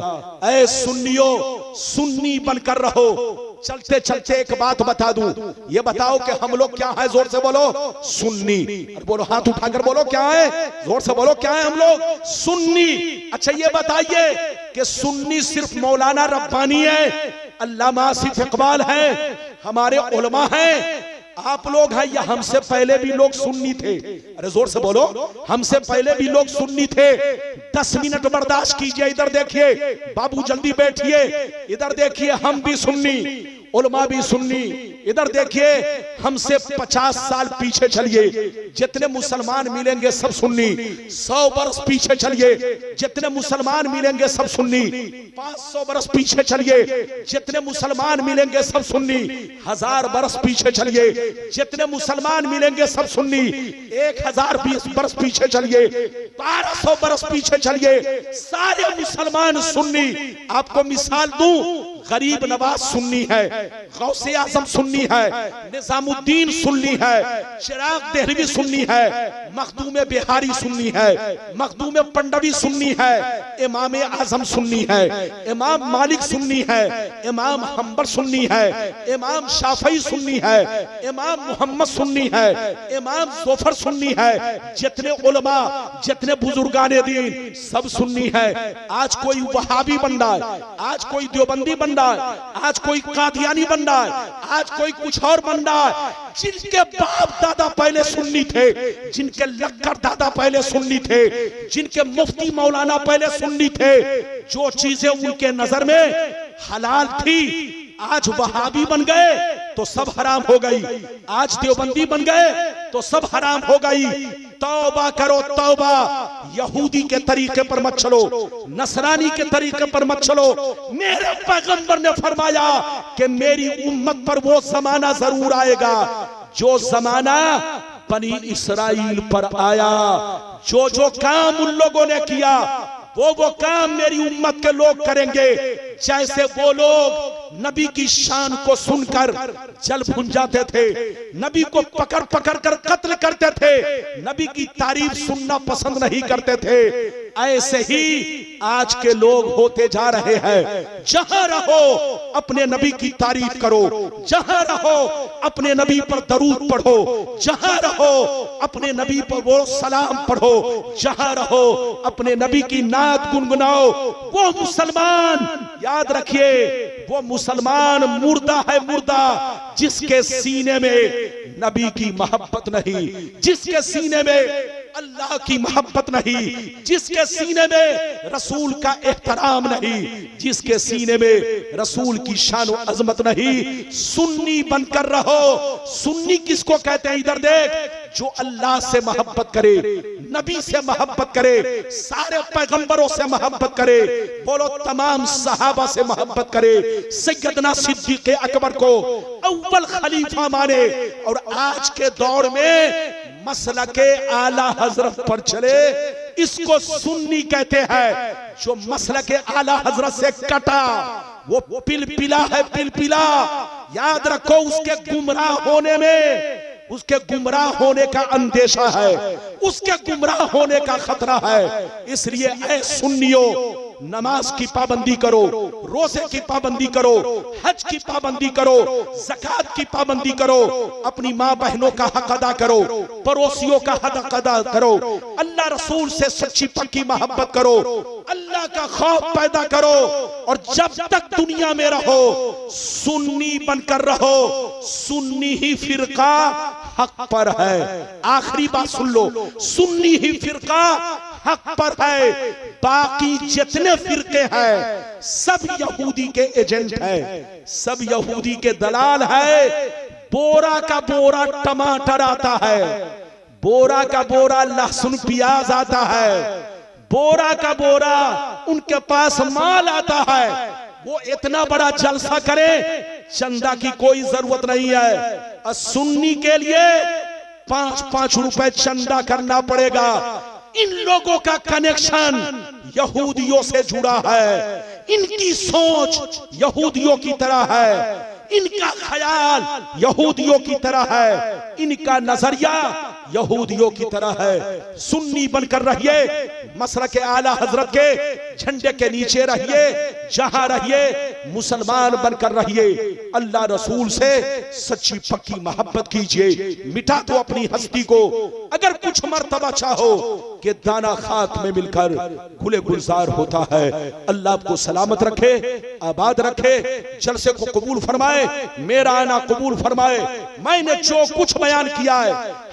ऐ सुन्नियों, सुन्नी बनकर रहो। चलते चलते एक बात बता दूं, ये बताओ कि हम लोग क्या है? जोर से बोलो, सुन्नी। बोलो, हाथ उठाकर बोलो, क्या है? जोर से बोलो, क्या है? हम लोग सुन्नी। अच्छा ये बताइए कि सुन्नी सिर्फ मौलाना रब्बानी है, अल्लामा आसिफ इकबाल है, हमारे उलमा हैं, आप लोग हैं, या हमसे पहले भी लोग सुन्नी थे? अरे जोर से बोलो, हमसे पहले भी लोग सुन्नी थे। 10 मिनट बर्दाश्त कीजिए। इधर देखिए बाबू, जल्दी बैठिए। इधर देखिए, हम भी सुन्नी, उलमा भी सुन्नी। इधर देखिए, हमसे 50 साल पीछे चलिए, जितने मुसलमान मिलेंगे सब सुन्नी। 100 बरस पीछे चलिए, जितने मुसलमान मिलेंगे सब सुन्नी। 500 बरस पीछे चलिए, जितने मुसलमान मिलेंगे सब सुन्नी। 1000 बरस पीछे चलिए, जितने मुसलमान मिलेंगे सब सुन्नी। 1020 बरस पीछे चलिए, 1200 बरस पीछे चलिए, सारे मुसलमान सुन्नी। आपको मिसाल दूं, गरीब नवाज सुन्नी है, गौसे आजम सुन्नी है, निजामुद्दीन सुन्नी है, चिराग देहलवी सुन्नी है, मखदूम बिहारी सुन्नी है, मखदूम पंडवी सुन्नी है, इमाम आजम सुन्नी है, इमाम मालिक सुन्नी है, इमाम हम्बल सुन्नी है, इमाम शाफई सुन्नी है, इमाम मोहम्मद सुन्नी है, इमाम जोफर सुन्नी है। जितने उलमा, जितने बुजुर्गाने दीन सब सुन्नी है। आज कोई वहाबी बन रहा है, आज कोई देवबंदी बन रहा है, आज कोई कादियानी बन रहा है, आज कोई कुछ और बन रहा है। जिनके बाप दादा पहले सुन्नी थे, जिनके लक्कर दादा पहले सुन्नी थे, जिनके मुफ्ती मौलाना पहले सुन्नी थे, जो चीजें उनके नजर में हलाल थी, आज वहाबी बन गए तो सब हराम हो गई। आज देवबंदी बन गए तो सब हराम हो गई। तौबा करो, तौबा। यहूदी के तरीके पर मत चलो, नसरानी के तरीके पर मत चलो। मेरे पैगंबर ने फरमाया कि मेरी उम्मत पर वो जमाना जरूर आएगा जो जमाना बनी इस्राइल पर आया। जो जो काम उन लोगों ने किया वो काम मेरी उम्मत के लोग करेंगे। जैसे वो लोग नबी की शान को सुनकर जल भुन जाते थे, नबी को पकड़ पकड़ कर कत्ल करते थे, नबी की तारीफ सुनना पसंद नहीं करते थे, ऐसे ही आज के लोग होते जा रहे हैं। जहां रहो अपने नबी की तारीफ करो, जहां रहो अपने नबी पर दरूद पढ़ो, जहां रहो अपने नबी पर वो सलाम पढ़ो, जहां रहो अपने नबी की नात गुनगुनाओ। वो मुसलमान, याद रखिए, वो मुसलमान मुर्दा है, मुर्दा, जिसके सीने में नबी की मोहब्बत नहीं, जिसके सीने में अल्लाह की मोहब्बत नहीं, जिसके सीने में रसूल का एहतराम नहीं, जिसके सीने में रसूल की शान और अजमत नहीं। सुन्नी बनकर रहो। सुन्नी किसको कहते हैं? इधर देख, जो अल्लाह से मोहब्बत करे, नबी से मोहब्बत करे, सारे पैगंबरों से मोहब्बत करे, बोलो तमाम सहाबा से मोहब्बत करे, सैयदना सिद्दीक़ अकबर को अव्वल खलीफा माने, और आज के दौर में मसलके आला हजरत पर चले, इसको सुन्नी कहते हैं। जो मसलके आला हजरत से कटा वो पिलपिला है, पिलपिला। याद रखो, उसके गुमराह होने में, उसके गुमराह होने का अंदेशा है, उसके गुमराह होने का खतरा है। इसलिए ऐ सुन्नियों, नमाज की पाबंदी करो, रोजे की पाबंदी करो, हज की पाबंदी करो, ज़कात की पाबंदी करो, अपनी माँ बहनों का हक अदा करो, पड़ोसियों का हक अदा करो, अल्लाह रसूल से सच्ची पक्की मोहब्बत करो, अल्लाह का खौफ पैदा करो। और जब तक दुनिया में रहो सुन्नी बनकर रहो, सुन्नी ही फिरका हक पर है। आखिरी बात सुन लो, सुन्नी ही फिरका हक पर है, बाकी जितने फिरके हैं सब यहूदी के एजेंट हैं, सब यहूदी के दलाल है। बोरा का बोरा टमाटर आता है, बोरा का बोरा लहसुन प्याज आता है, बोरा का बोरा उनके पास माल आता है। वो इतना बड़ा जलसा करे, चंदा की कोई जरूरत नहीं है। और सुन्नी के लिए 5-5 रुपए चंदा करना पड़ेगा। इन लोगों का कनेक्शन यहूदियों से जुड़ा है, इनकी सोच यहूदियों की तरह है, इनका ख्याल यहूदियों की तरह है, इनका नजरिया यहूदियों की तरह है। सुन्नी बनकर रहिए, मसरक आला हजरत के झंडे के नीचे रहिए, जहां रहिए मुसलमान बनकर रहिए। अल्लाह रसूल से सच्ची पक्की मोहब्बत कीजिए, मिटा दो अपनी हस्ती को। अगर कुछ मर्तबा चाहो कि दाना खाक में मिलकर गुले गुलजार होता है। अल्लाह आपको सलामत रखे, आबाद रखे, जलसे को कबूल फरमाए, मेरा आना कबूल फरमाए। मैंने जो कुछ बयान किया है